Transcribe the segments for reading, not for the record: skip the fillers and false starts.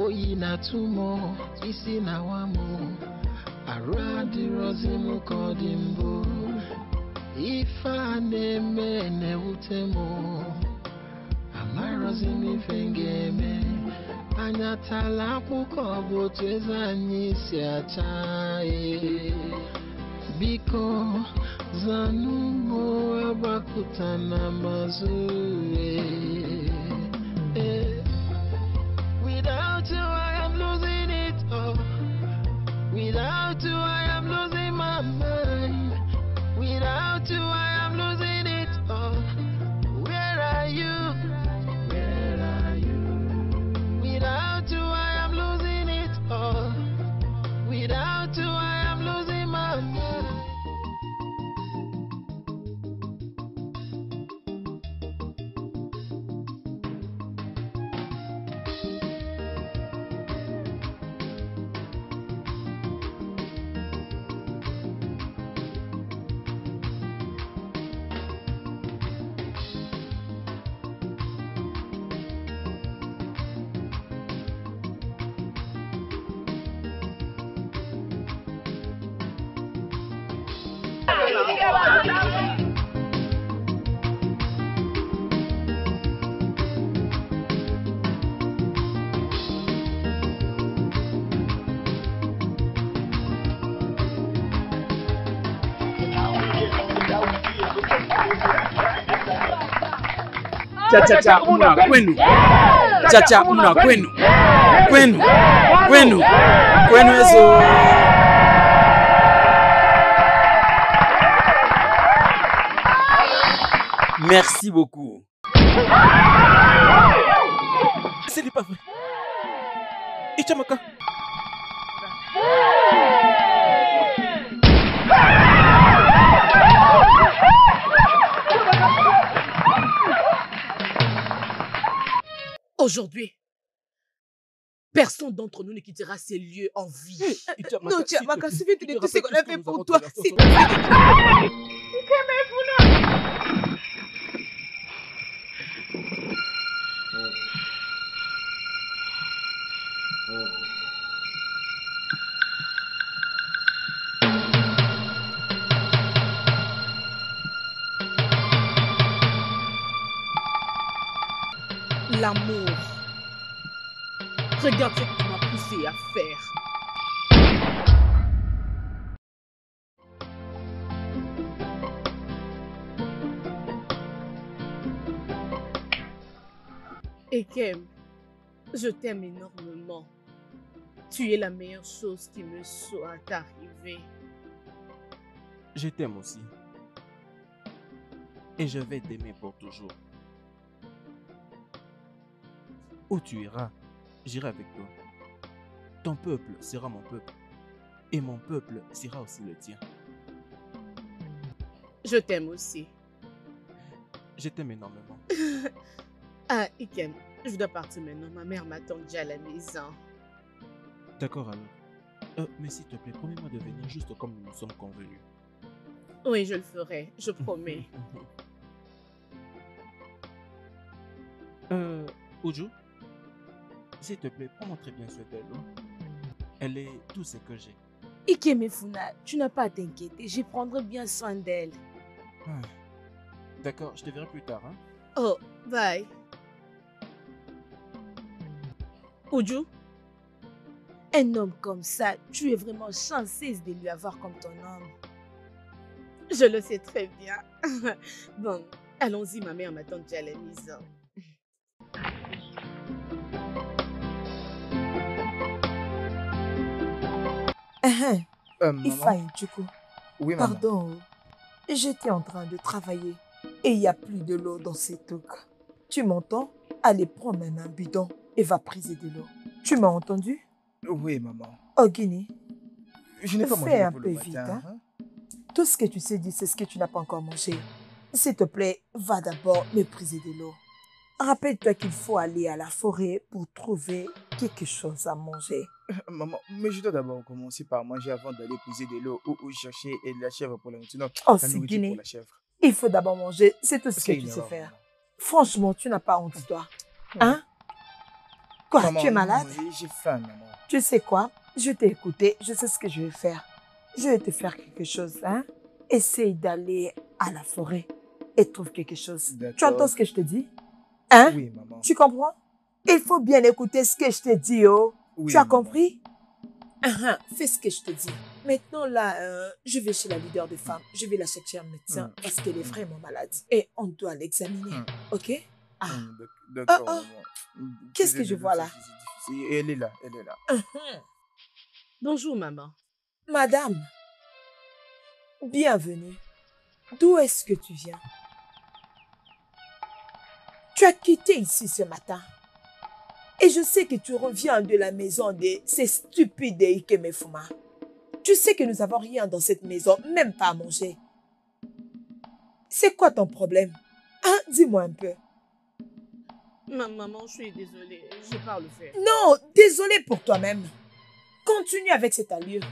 Oyi na tumo, isi na wamo. Aradi rozimu kodimbo. Ifa neme ne utemo. Amarozimi fengeme. Anyatala kukobo twezanyi siachae. Biko zanumo abakutana mazure. Without you I am losing it all. Without you I am losing my mind. Without you I am losing it all. Where are you? Where are you? Without you I am losing it all. Without you I am losing my mind. Cha una kwenu. Cha una kwenu. Kwenu eso. Merci beaucoup. C'est pas vrai. Ichamaka. Aujourd'hui, personne d'entre nous ne quittera ces lieux en vie. Non, Chiamaka, souviens-toi de tout ce qu'on a fait pour toi. L'amour. Regarde ce que tu m'as poussé à faire. Ekem, je t'aime énormément. Tu es la meilleure chose qui me soit arrivée. Je t'aime aussi. Et je vais t'aimer pour toujours. Où tu iras, j'irai avec toi. Ton peuple sera mon peuple. Et mon peuple sera aussi le tien. Je t'aime aussi. Je t'aime énormément. Ah, Ikem, je dois partir maintenant. Ma mère m'attend déjà à la maison. D'accord alors. Mais s'il te plaît, promets-moi de venir juste comme nous nous sommes convenus. Oui, je le ferai. Je promets. Uju, s'il te plaît, prends-moi très bien soin d'elle. Elle est tout ce que j'ai. Ikem Funa, tu n'as pas à t'inquiéter. Je prendrai bien soin d'elle. D'accord, je te verrai plus tard. Hein? Oh, bye. Uju, un homme comme ça, tu es vraiment chanceuse de lui avoir comme ton homme. Je le sais très bien. Bon, allons-y, ma mère m'attend déjà à la maison. Ifaï, du coup. Oui, maman. Pardon, j'étais en train de travailler et il n'y a plus de l'eau dans ces trucs. Tu m'entends? Allez, prends maintenant un bidon et va priser de l'eau. Tu m'as entendu? Oui, maman. Oh, Guinée, Je n'ai pas mangé fais un pour peu le vite. matin, Hein? Tout ce que tu sais dire, c'est ce que tu n'as pas encore mangé. S'il te plaît, va d'abord me priser de l'eau. Rappelle-toi qu'il faut aller à la forêt pour trouver quelque chose à manger. Maman, mais je dois d'abord commencer par manger avant d'aller puiser de l'eau ou chercher de la chèvre pour la nourriture. Non, Oh, la c'est nourriture Guinée. pour la chèvre. Il faut d'abord manger, c'est tout ce que C'est tu une sais erreur, faire. maman. Franchement, tu n'as pas honte, toi. Hein? Quoi, Maman, tu es malade? j'ai faim, maman. Tu sais quoi? Je t'ai écouté, je sais ce que je vais faire. Je vais te faire quelque chose, hein? Essaye d'aller à la forêt et trouve quelque chose. Tu D'accord. entends ce que je te dis? Hein? Oui, maman. Tu comprends? Il faut bien écouter ce que je te dis, oh. Oui, Tu as maman. compris? Fais ce que je te dis. Maintenant, là, je vais chez la leader de femmes. Je vais la chercher un médecin parce qu'elle est vraiment malade. Et on doit l'examiner. OK? Ah. D'accord, Ah, ah. maman. Qu'est-ce que je vois là? C'est difficile. Elle est là, elle est là. Bonjour, maman. Madame, bienvenue. D'où est-ce que tu viens? Tu as quitté ici ce matin. Et je sais que tu reviens de la maison de ces stupides Ikemefuma. Tu sais que nous n'avons rien dans cette maison, même pas à manger. C'est quoi ton problème? Hein? Dis-moi un peu. Maman, je suis désolée. Je parle faire. Non, désolé pour toi-même. Continue avec cet allure.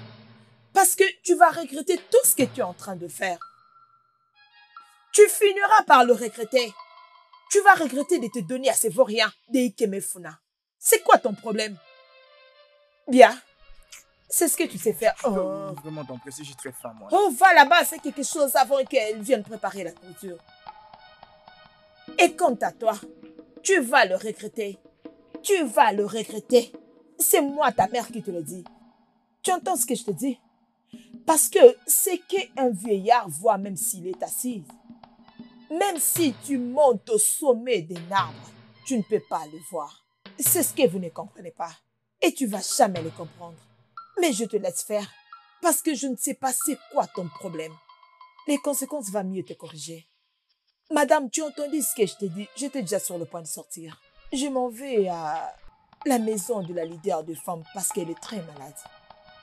Parce que tu vas regretter tout ce que tu es en train de faire. Tu finiras par le regretter. Tu vas regretter de te donner à ces vauriens des Ikemefuna. C'est quoi ton problème? Bien. C'est ce que tu sais faire. Oh. Vraiment, ton précis, j'ai très faim, moi. Oh, va là-bas, fais quelque chose avant qu'elle vienne préparer la nourriture. Et quant à toi, tu vas le regretter. Tu vas le regretter. C'est moi, ta mère, qui te le dit. Tu entends ce que je te dis? Parce que c'est qu'un vieillard voit même s'il est assis. Même si tu montes au sommet d'un arbre, tu ne peux pas le voir. C'est ce que vous ne comprenez pas. Et tu vas jamais le comprendre. Mais je te laisse faire. Parce que je ne sais pas c'est quoi ton problème. Les conséquences vont mieux te corriger. Madame, tu as entendu ce que je t'ai dit? J'étais déjà sur le point de sortir. Je m'en vais à la maison de la leader de femmes parce qu'elle est très malade.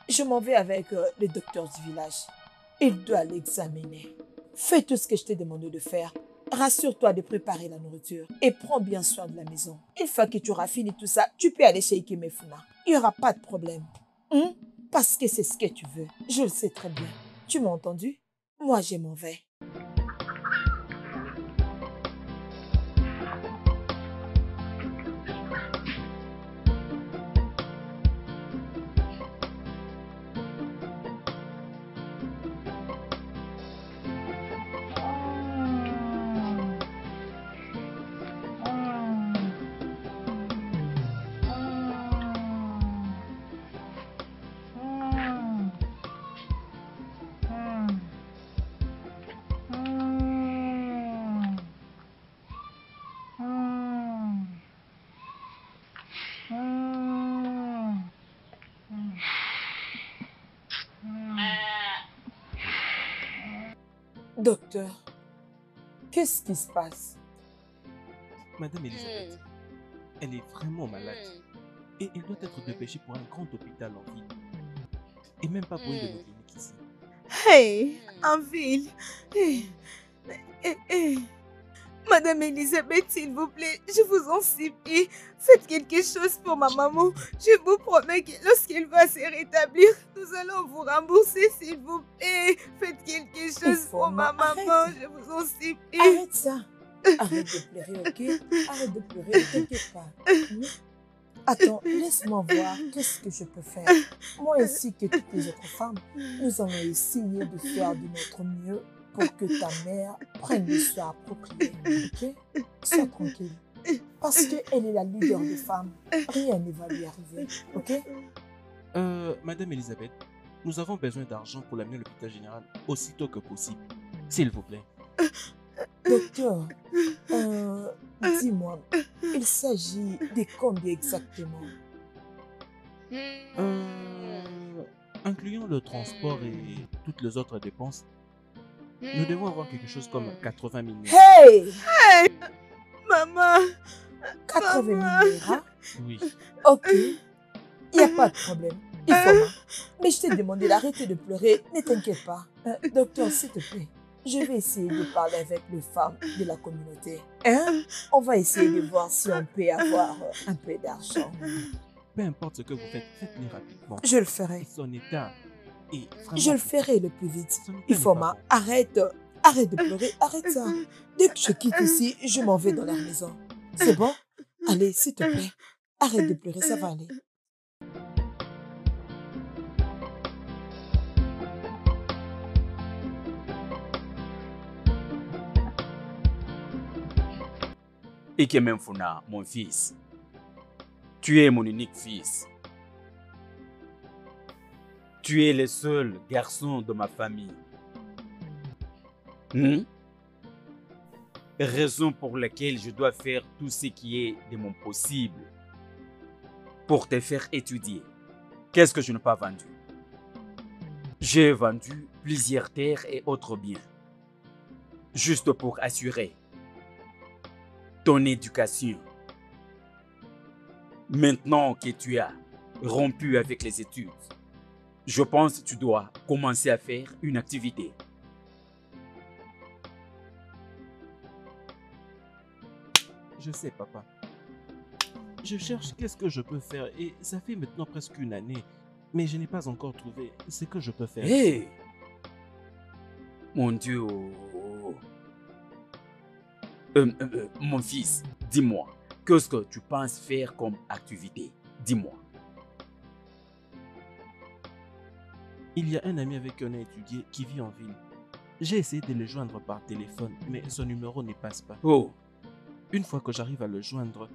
Je m'en vais avec le docteur du village. Il doit l'examiner. Fais tout ce que je t'ai demandé de faire. Rassure-toi de préparer la nourriture et prends bien soin de la maison. Une fois que tu auras fini tout ça, tu peux aller chez Ikemefuna. Il n'y aura pas de problème. Parce que c'est ce que tu veux. Je le sais très bien. Tu m'as entendu? Moi, je m'en vais. Docteur, qu'est-ce qui se passe? Madame Elisabeth, elle est vraiment malade. Et elle doit être dépêchée pour un grand hôpital en ville. Et même pas pour une de nos cliniques ici. Hey, en ville. Madame Elisabeth, s'il vous plaît, je vous en supplie, faites quelque chose pour ma maman. Je vous promets que lorsqu'elle va se rétablir, nous allons vous rembourser, s'il vous plaît. Faites quelque chose pour ma maman, je vous en supplie. Arrête ça. Arrête de pleurer, ok? Arrête de pleurer, ne t'inquiète pas. Attends, laisse-moi voir qu'est-ce que je peux faire. Moi ainsi que toutes les autres femmes, nous allons essayer de faire de notre mieux pour que ta mère prenne les soins appropriés, ok? Sois tranquille. Parce qu'elle est la leader des femmes, rien ne va lui arriver, ok? Madame Elisabeth, nous avons besoin d'argent pour l'amener à l'hôpital général aussitôt que possible. S'il vous plaît. Docteur, dis-moi, il s'agit de combien exactement? Incluant le transport et toutes les autres dépenses, nous devons avoir quelque chose comme 80 000 euros. Hey! Hey! Maman! 80 000 euros? Oui. Ok, il n'y a pas de problème. Il faut. Mais je t'ai demandé d'arrêter de pleurer, ne t'inquiète pas. Docteur, s'il te plaît, je vais essayer de parler avec les femmes de la communauté. Hein? On va essayer de voir si on peut avoir un peu d'argent. Peu importe ce que vous faites, faites-le rapidement. Je le ferai. Son état est vraiment... Je le ferai le plus vite. Son état Il n'est faut, pas bon. arrête de pleurer, arrête ça. Dès que je quitte ici, je m'en vais dans la maison. C'est bon? Allez, s'il te plaît. Arrête de pleurer, ça va aller. Ikemem Funa, mon fils, tu es mon unique fils. Tu es le seul garçon de ma famille. Raison pour laquelle je dois faire tout ce qui est de mon possible pour te faire étudier. Qu'est-ce que je n'ai pas vendu? J'ai vendu plusieurs terres et autres biens, juste pour assurer ton éducation. Maintenant que tu as rompu avec les études, je pense que tu dois commencer à faire une activité. Je sais, papa. Je cherche qu'est-ce que je peux faire et ça fait maintenant presque une année, mais je n'ai pas encore trouvé ce que je peux faire. Hé! Mon Dieu! Mon fils, dis-moi, qu'est-ce que tu penses faire comme activité? Dis-moi. Il y a un ami avec qui on a étudié qui vit en ville. J'ai essayé de le joindre par téléphone, mais son numéro ne passe pas. Oh! Une fois que j'arrive à le joindre,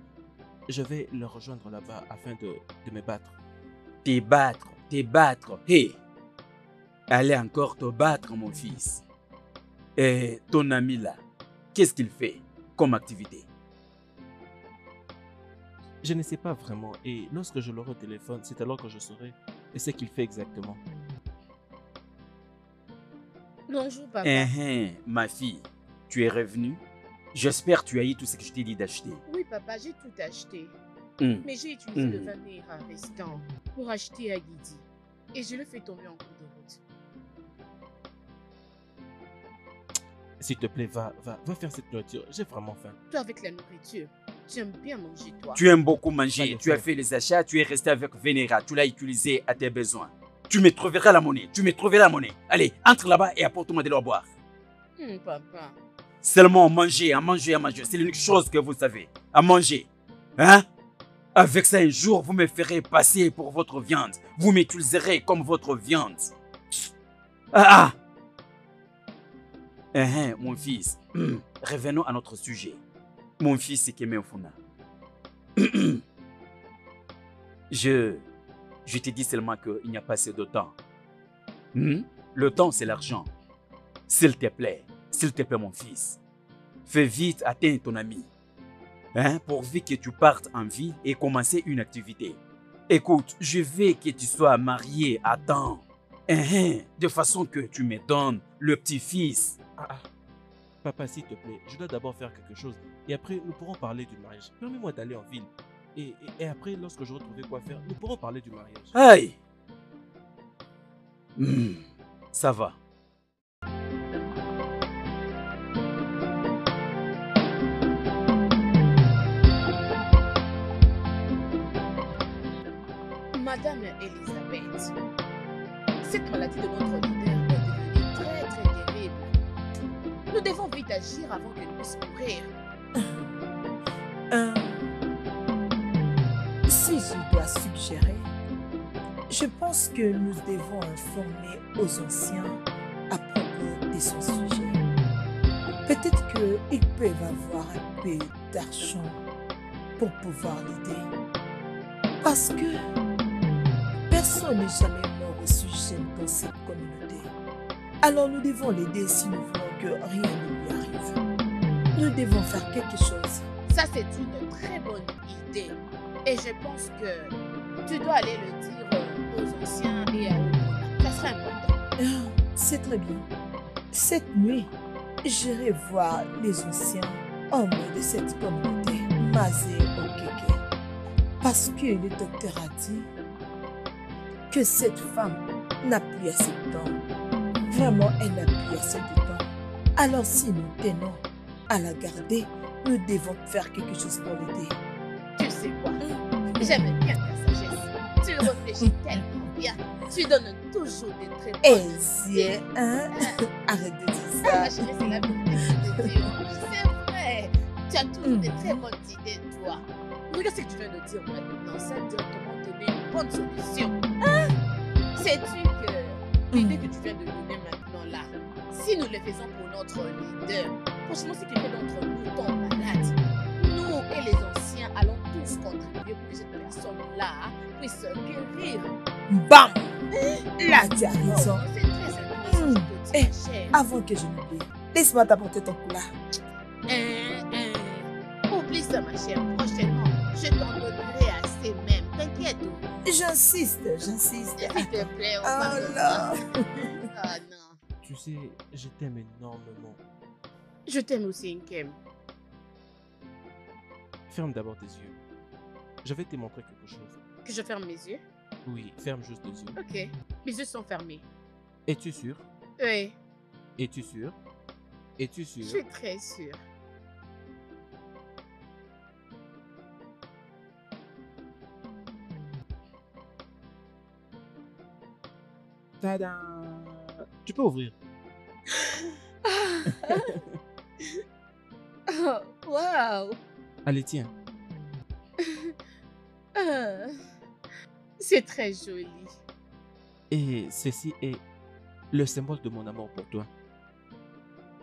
je vais le rejoindre là-bas afin de me battre. Te battre, te battre. Hé! Allez encore te battre, mon fils. Et ton ami là, qu'est-ce qu'il fait comme activité? Je ne sais pas vraiment et lorsque je l'aurai au téléphone, c'est alors que je saurai ce qu'il fait exactement. Bonjour, papa. Ma fille, tu es revenue? J'espère que tu as eu tout ce que je t'ai dit d'acheter. Oui, papa, j'ai tout acheté. Mais j'ai utilisé le 20 000 restant pour acheter à Guidi. Et je le fais tomber en cours de route. S'il te plaît, va faire cette nourriture. J'ai vraiment faim. Toi, avec la nourriture, tu aimes bien manger, toi. Tu aimes beaucoup manger. Tu as fait les achats, tu es resté avec Vénéra. Tu l'as utilisé à tes besoins. Tu me trouveras la monnaie. Tu me trouveras la monnaie. Allez, entre là-bas et apporte-moi de l'eau à boire. Papa. Seulement à manger, à manger, à manger. C'est l'unique chose que vous savez. À manger. Hein? Avec ça, un jour, vous me ferez passer pour votre viande. Vous m'utiliserez comme votre viande. Mon fils. Revenons à notre sujet. Mon fils, c'est Ikemem Funa. Je te dis seulement qu'il n'y a pas assez de temps. Le temps, c'est l'argent. S'il te plaît, mon fils, fais vite atteindre ton ami. Pourvu que tu partes en ville et commencer une activité. Écoute, je veux que tu sois marié à temps. De façon que tu me donnes le petit-fils. Papa, s'il te plaît, je dois d'abord faire quelque chose. Et après, nous pourrons parler du mariage. Permets-moi d'aller en ville. Et après, lorsque j'aurai trouvé quoi faire, nous pourrons parler du mariage. Aïe! Ça va. Madame Elisabeth, cette maladie de notre leader est devenue très très terrible. Nous devons vite agir avant qu'elle puisse mourir. Si je dois suggérer, je pense que nous devons informer aux anciens à propos de son sujet. Peut-être qu'ils peuvent avoir un peu d'argent pour pouvoir l'aider. Parce que personne n'est jamais mort au sujet dans cette communauté. Alors nous devons l'aider si nous voulons que rien ne lui arrive. Nous devons faire quelque chose. Ça, c'est une très bonne idée. Et je pense que tu dois aller le dire aux anciens et à Omona. Ça sera important. C'est très bien. Cette nuit, j'irai voir les anciens hommes de cette communauté, Mazé Okeke. Parce que le docteur a dit que cette femme n'a plus assez de temps. Vraiment, elle n'a plus assez de temps. Alors si nous tenons à la garder, nous devons faire quelque chose pour l'aider. Tu sais quoi? J'aime bien ta sagesse. Tu réfléchis tellement bien. Tu donnes toujours des très bonnes idées. Arrête de dire Ah, ça. ma chérie, c'est la vérité que je te dis. C'est vrai. Tu as toujours des très bonnes idées, toi. Oui, Regarde ce que tu viens de dire maintenant. Ça a directement donné une bonne solution. Sais-tu que l'idée que tu viens de donner maintenant là, si nous le faisons pour notre leader, franchement, si quelqu'un d'entre nous tombe malade, nous et les anciens allons tous contribuer pour que cette personne-là puisse guérir. Bam! Là, tu as raison. C'est très intéressant, je te dis, ma chère. Avant que je m'oublie, laisse-moi t'apporter ton coulard. Oublie ça, ma chère. Prochainement, je t'en donnerai assez même. T'inquiète. J'insiste. S'il te plaît, on va Oh se là! Ah non. Tu sais, je t'aime énormément. Je t'aime aussi, Nkem. Ferme d'abord tes yeux. Je vais te montrer quelque chose. Que je ferme mes yeux? Oui, ferme juste les yeux. Ok. Mes yeux sont fermés. Es-tu sûr? Oui, Es-tu sûr? Es-tu je sûr? suis très sûre. Tada! Tu peux ouvrir. Oh, wow. Allez, tiens. Ah, c'est très joli. Et ceci est le symbole de mon amour pour toi.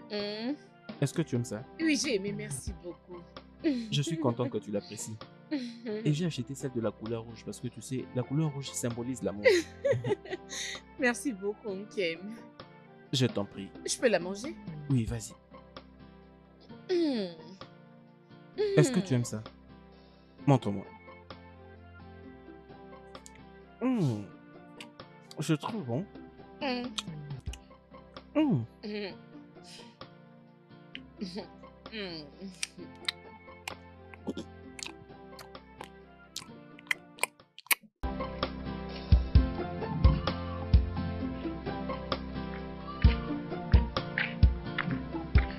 Hmm. Est-ce que tu aimes ça? Oui, j'ai aimé, merci beaucoup. Je suis content que tu l'apprécies. Et j'ai acheté celle de la couleur rouge parce que tu sais, la couleur rouge symbolise l'amour. Merci beaucoup, Nkem. Je t'en prie. Je peux la manger? Oui, vas-y. Hmm. Est-ce que tu aimes ça? Montre-moi. Je trouve bon. Hmm. Hmm. Hmm. Hmm.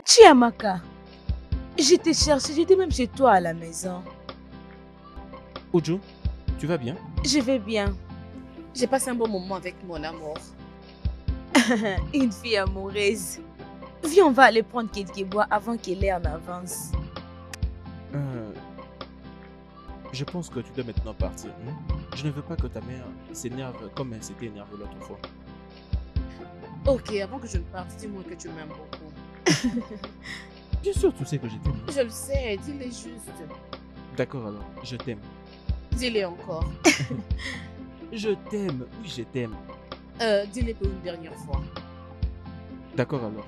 Chiamaka, je t'ai cherché, j'étais même chez toi à la maison. Uju, tu vas bien? Je vais bien. J'ai passé un bon moment avec mon amour. Une fille amoureuse. Viens, on va aller prendre quelques bois avant qu'elle ait en avance. Je pense que tu dois maintenant partir. Je ne veux pas que ta mère s'énerve comme elle s'était énervée l'autre fois. Ok, avant que je ne parte, dis-moi que tu m'aimes beaucoup. Bien sûr, tu sais que je t'aime. Je le sais, dis-le juste. D'accord alors, je t'aime. Dis-le encore. Je t'aime, oui je t'aime. Dis-le pour une dernière fois. D'accord alors.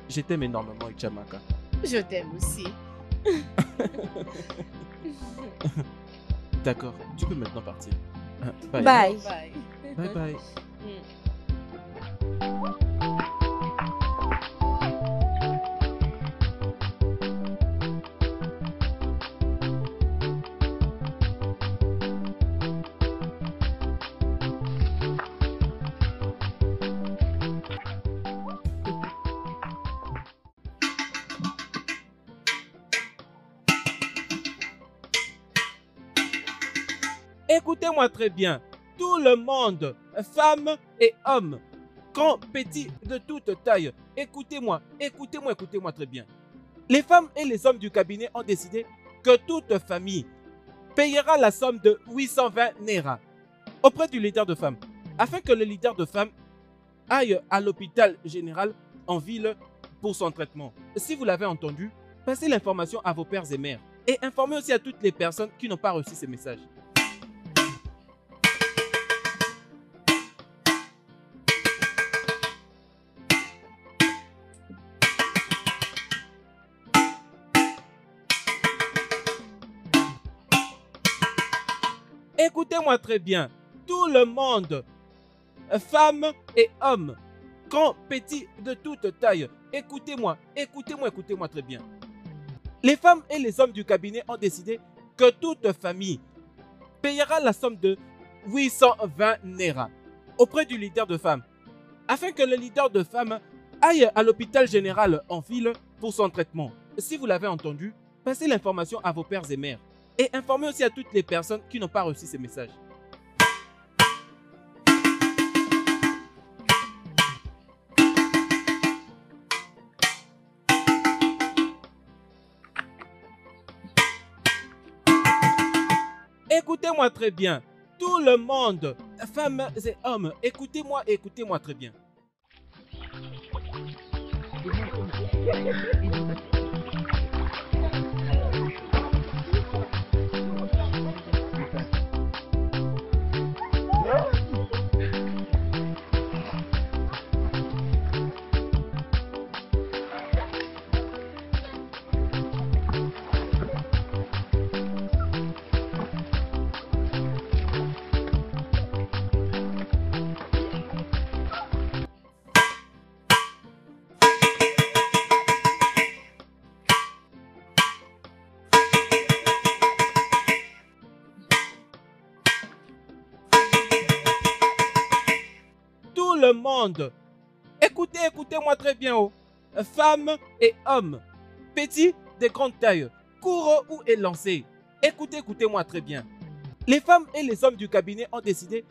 Je t'aime énormément, Ichamaka. Je t'aime aussi. D'accord, tu peux maintenant partir. Bye. Bye. Bye. Bye bye. Écoutez-moi très bien. Tout le monde, femmes et hommes, grands, petits, de toute taille, écoutez-moi très bien. Les femmes et les hommes du cabinet ont décidé que toute famille payera la somme de 820 Naira auprès du leader de femmes, afin que le leader de femmes aille à l'hôpital général en ville pour son traitement. Si vous l'avez entendu, passez l'information à vos pères et mères et informez aussi à toutes les personnes qui n'ont pas reçu ces messages. Écoutez-moi très bien, tout le monde, femmes et hommes, grands, petits, de toute taille, écoutez-moi très bien. Les femmes et les hommes du cabinet ont décidé que toute famille payera la somme de 820 Naira auprès du leader de femmes, afin que le leader de femmes aille à l'hôpital général en ville pour son traitement. Si vous l'avez entendu, passez l'information à vos pères et mères. Et informez aussi à toutes les personnes qui n'ont pas reçu ces messages. Écoutez-moi très bien. Tout le monde, femmes et hommes, écoutez-moi et écoutez-moi très bien. Tout le monde, écoutez-moi très bien. Oh. Femmes et hommes, petits, de grande taille, courts ou élancés. Écoutez-moi très bien. Les femmes et les hommes du cabinet ont décidé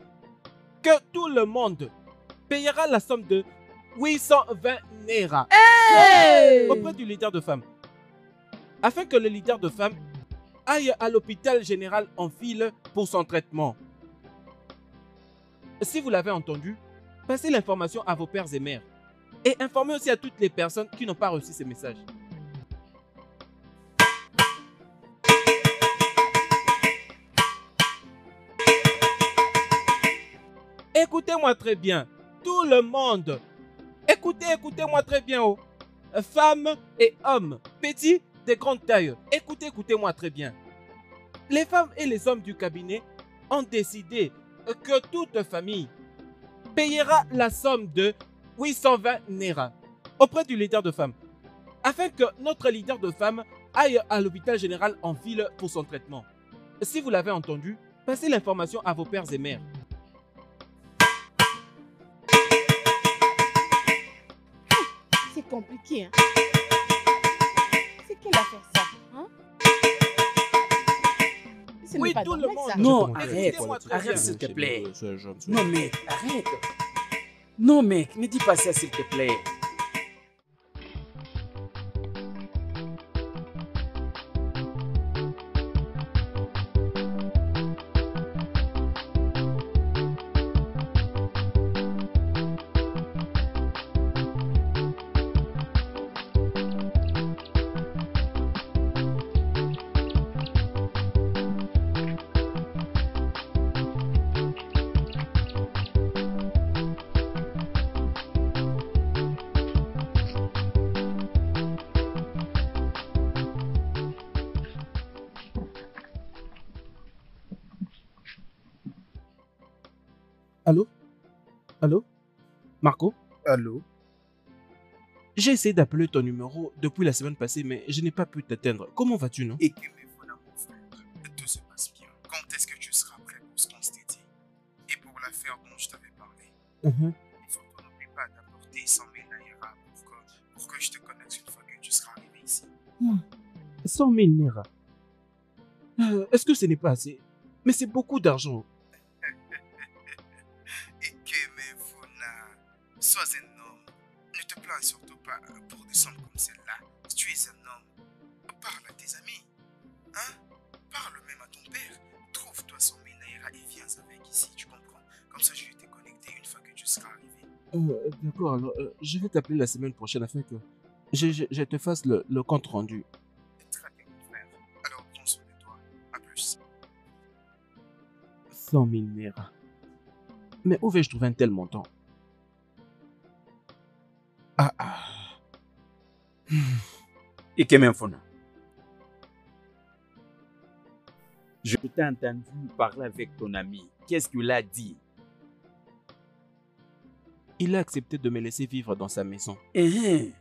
que tout le monde payera la somme de 820 Naira auprès du leader de femmes, afin que le leader de femmes aille à l'hôpital général en file pour son traitement. Si vous l'avez entendu, passez l'information à vos pères et mères et informez aussi à toutes les personnes qui n'ont pas reçu ces messages. Écoutez-moi très bien, tout le monde. Écoutez-moi très bien. Oh. Femmes et hommes, petits, de grande taille. Écoutez-moi très bien. Les femmes et les hommes du cabinet ont décidé que toute famille payera la somme de 820 Naira auprès du leader de femmes, afin que notre leader de femmes aille à l'hôpital général en file pour son traitement. Si vous l'avez entendu, passez l'information à vos pères et mères. C'est compliqué, hein? C'est quelle affaire ça, hein? Ce Oui, n'est pas tout le normal, monde. ça. Non, Écoutez-moi arrête, très bien. arrête s'il te plaît. Non, Non mec, arrête. Non mec, ne dis pas ça s'il te plaît. Allô? Allô? Marco? Allô? J'ai essayé d'appeler ton numéro depuis la semaine passée, mais je n'ai pas pu t'atteindre. Comment vas-tu, non? Et que mes voilà, mon frère. Tout se passe bien. Quand est-ce que tu seras prêt pour ce qu'on s'était dit? Et pour l'affaire dont je t'avais parlé, il faut qu'on n'oublie pas d'apporter 100 000 Naira pour que je te connecte une fois que tu seras arrivé ici. 100 000 Naira. Est-ce que ce n'est pas assez? Mais c'est beaucoup d'argent. Et que mes voilà, sois un homme. Ne te plains surtout pas pour des sommes comme celle-là. Tu es un homme. Parle à tes amis. Hein? Parle même à ton père. Trouve-toi 100 000 Naira et viens avec ici, tu comprends? Comme ça, je vais te connecter une fois que tu seras arrivé. D'accord, alors je vais t'appeler la semaine prochaine afin que je te fasse le compte rendu. Très bien, mon frère. Alors, prends soin de toi. À plus. 100 000 Naira. Mais où vais-je trouver un tel montant? Et que même Fona. Je t'ai entendu parler avec ton ami. Qu'est-ce qu'il a dit? Il a accepté de me laisser vivre dans sa maison. Eh,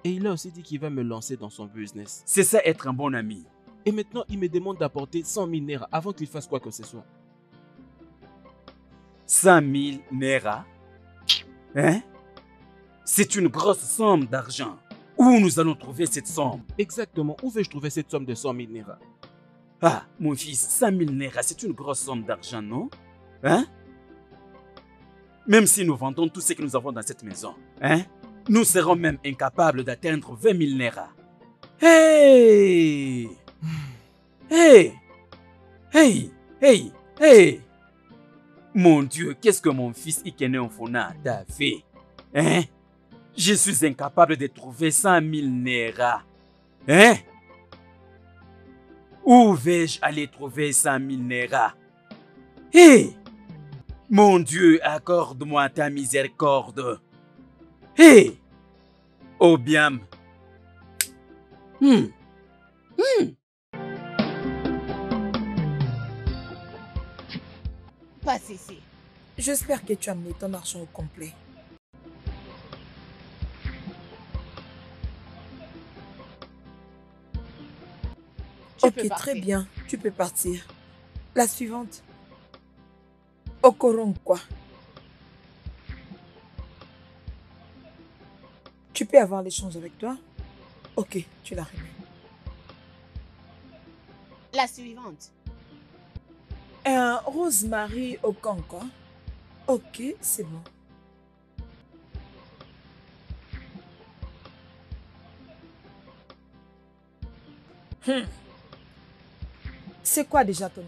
Et il a aussi dit qu'il va me lancer dans son business. c'est ça être un bon ami. Et maintenant, il me demande d'apporter 100 000 Naira avant qu'il fasse quoi que ce soit. 100 000 Naira. Hein? C'est une grosse somme d'argent. Où nous allons trouver cette somme? Exactement. Où vais-je trouver cette somme de 100 000 Naira? Ah, mon fils, 100 000 Naira, c'est une grosse somme d'argent, non? Hein? Même si nous vendons tout ce que nous avons dans cette maison, hein? Nous serons même incapables d'atteindre 20 000 Naira. Hey! Hey! Hey, hey, hey. Mon Dieu, qu'est-ce que mon fils Ikene Onfona t'a fait? Hein? Je suis incapable de trouver 100 000 naira. Hein? Où vais-je aller trouver 100 000 naira? Hé! Mon Dieu, accorde-moi ta miséricorde. Hé! Obiam. Passe ici. J'espère que tu as amené ton argent au complet. Tu peux Ok, partir. très bien. Tu peux partir. La suivante. Okoron quoi? Tu peux avoir l'échange avec toi? Ok, tu l'as remis. La suivante. Rosemary Okonkwa. Ok, c'est bon. C'est quoi déjà ton nom?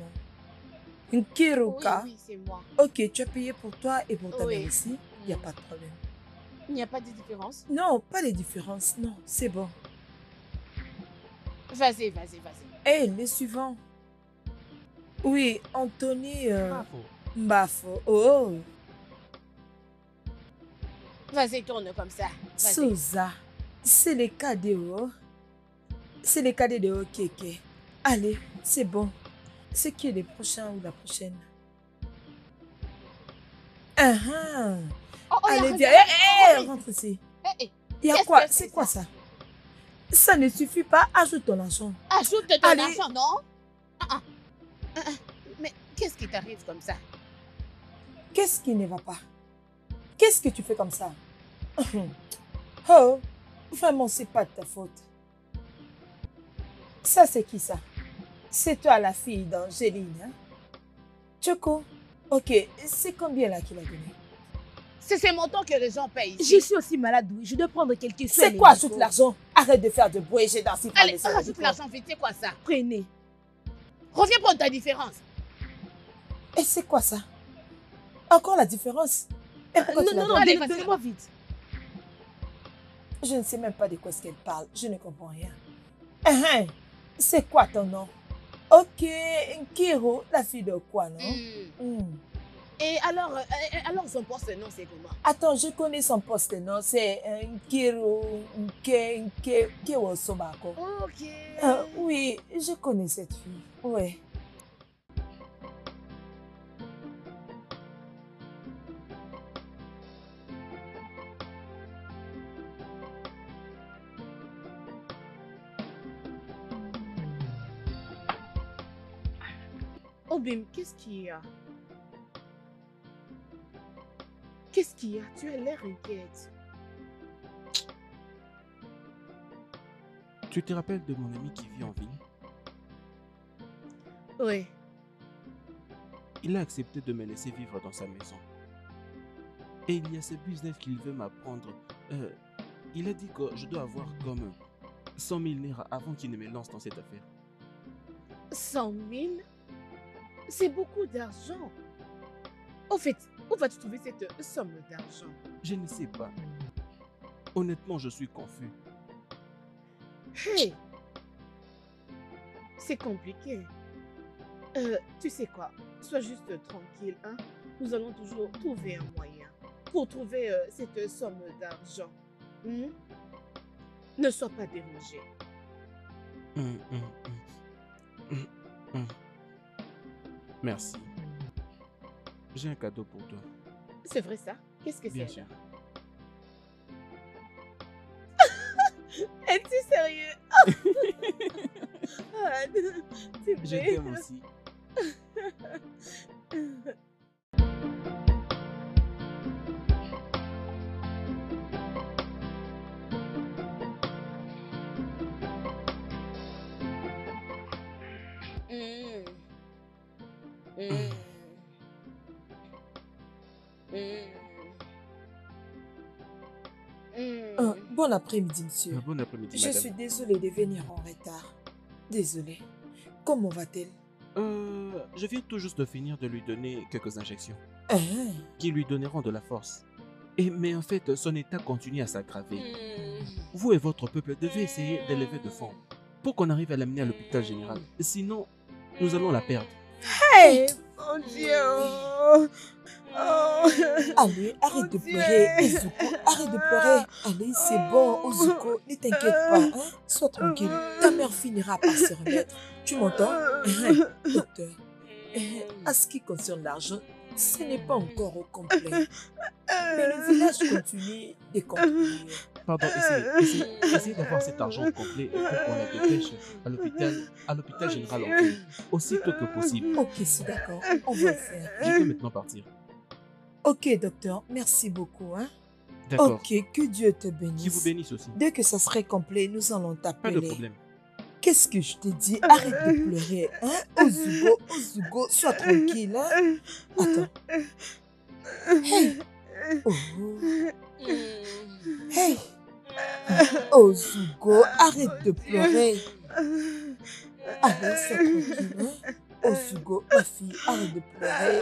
Oui, Nkiruka. oui, c'est moi. Ok, tu as payé pour toi et pour ta Oui. mère ici. Il n'y a pas de problème. Il n'y a pas de différence. Non, pas de différence. Non, c'est bon. Vas-y, vas-y, vas-y. Hé, les suivants. Oui, Anthony Bravo. Mbafo. Oh, Vas-y, tourne comme ça. Vas-y. Souza. C'est les KDO. C'est les KDO Keke. Allez, c'est bon. C'est qui est le prochain ou la prochaine? Ah, Oh, oh, allez, arrête, viens. arrête, Hé, arrête. rentre ici. Eh, eh, Il y a Qu'est-ce quoi? que C'est c'est quoi ça? Ça ne suffit pas. Ajoute ton argent. ajoute ton Allez. argent, non? Mais qu'est-ce qui t'arrive comme ça? Qu'est-ce qui ne va pas? Qu'est-ce que tu fais comme ça? Oh, vraiment, c'est pas de ta faute. Ça, c'est qui ça? C'est toi la fille d'Angéline, hein? Choco, ok, c'est combien là qu'il a donné? C'est ces montants que les gens payent ici. Je suis aussi malade, oui. Je dois prendre quelques soins. C'est quoi, ajoute l'argent? Arrête de faire de bruit, j'ai dansé par Allez, les oreilles. rajoute l'argent vite, c'est quoi ça? Prenez. Reviens prendre ta différence. Et c'est quoi ça? Encore la différence? Et pourquoi tu Non, l'as non, non, donné? Allez, vas-y. donnez-moi vite. Je ne sais même pas de quoi est-ce qu'elle parle. Je ne comprends rien. C'est quoi ton nom? Ok, Nkiro, la fille de quoi, non? Et alors son poste, non, c'est comment? Attends, je connais son poste, non? C'est Nkiro Nkewo Sobako. Ok. Oui, je connais cette fille. Ouais. Obim, qu'est-ce qu'il y a? Qu'est-ce qu'il y a? Tu as l'air inquiète. Tu te rappelles de mon ami qui vit en ville? Oui. Il a accepté de me laisser vivre dans sa maison. Et il y a ce business qu'il veut m'apprendre. Il a dit que je dois avoir comme 100 000 naira avant qu'il ne me lance dans cette affaire. 100 000? C'est beaucoup d'argent. Au fait, où vas-tu trouver cette somme d'argent? Je ne sais pas. Honnêtement, je suis confus. Hey! C'est compliqué. Tu sais quoi? Sois juste tranquille, hein? Nous allons toujours trouver un moyen pour trouver cette somme d'argent. Ne sois pas dérangé. Merci. J'ai un cadeau pour toi. C'est vrai ça? Qu'est-ce que Bien c'est? sûr. Es-tu sérieux? Ah, tu Je t'aime aussi. Bon après-midi, monsieur. Bon après-midi, Je madame. suis désolée de venir en retard. Désolée. Comment va-t-elle? Je viens tout juste de finir de lui donner quelques injections Hein? qui lui donneront de la force. Mais en fait, son état continue à s'aggraver. Vous et votre peuple devez essayer d'élever de fonds pour qu'on arrive à l'amener à l'hôpital général. Sinon, nous allons la perdre. Hey, mon Dieu. Oh. Oh. Allez, arrête de pleurer, Ozuko, arrête de pleurer. Allez, c'est bon, Ozuko, ne t'inquiète pas, hein? Sois tranquille, ta mère finira par se remettre. Tu m'entends? Docteur, à ce qui concerne l'argent, ce n'est pas encore au complet. Mais le village continue de contribuer. Pardon, essayez d'avoir cet argent complet pour qu'on la dépêche à l'hôpital général en ville, aussitôt que possible. Ok, c'est d'accord, on va le faire. Je peux maintenant partir. Ok, docteur, merci beaucoup, hein? D'accord. Ok, que Dieu te bénisse. Qui vous bénisse aussi. Dès que ça serait complet, nous allons Pas de t'appeler. problème. Qu'est-ce que je te dis? Arrête de pleurer, hein? Ozugo, sois tranquille, hein? Attends. Hey! Oh. Hey! Ozugo, arrête de pleurer. Allez, sois tranquille, hein? Ozugo, ma fille, arrête de pleurer.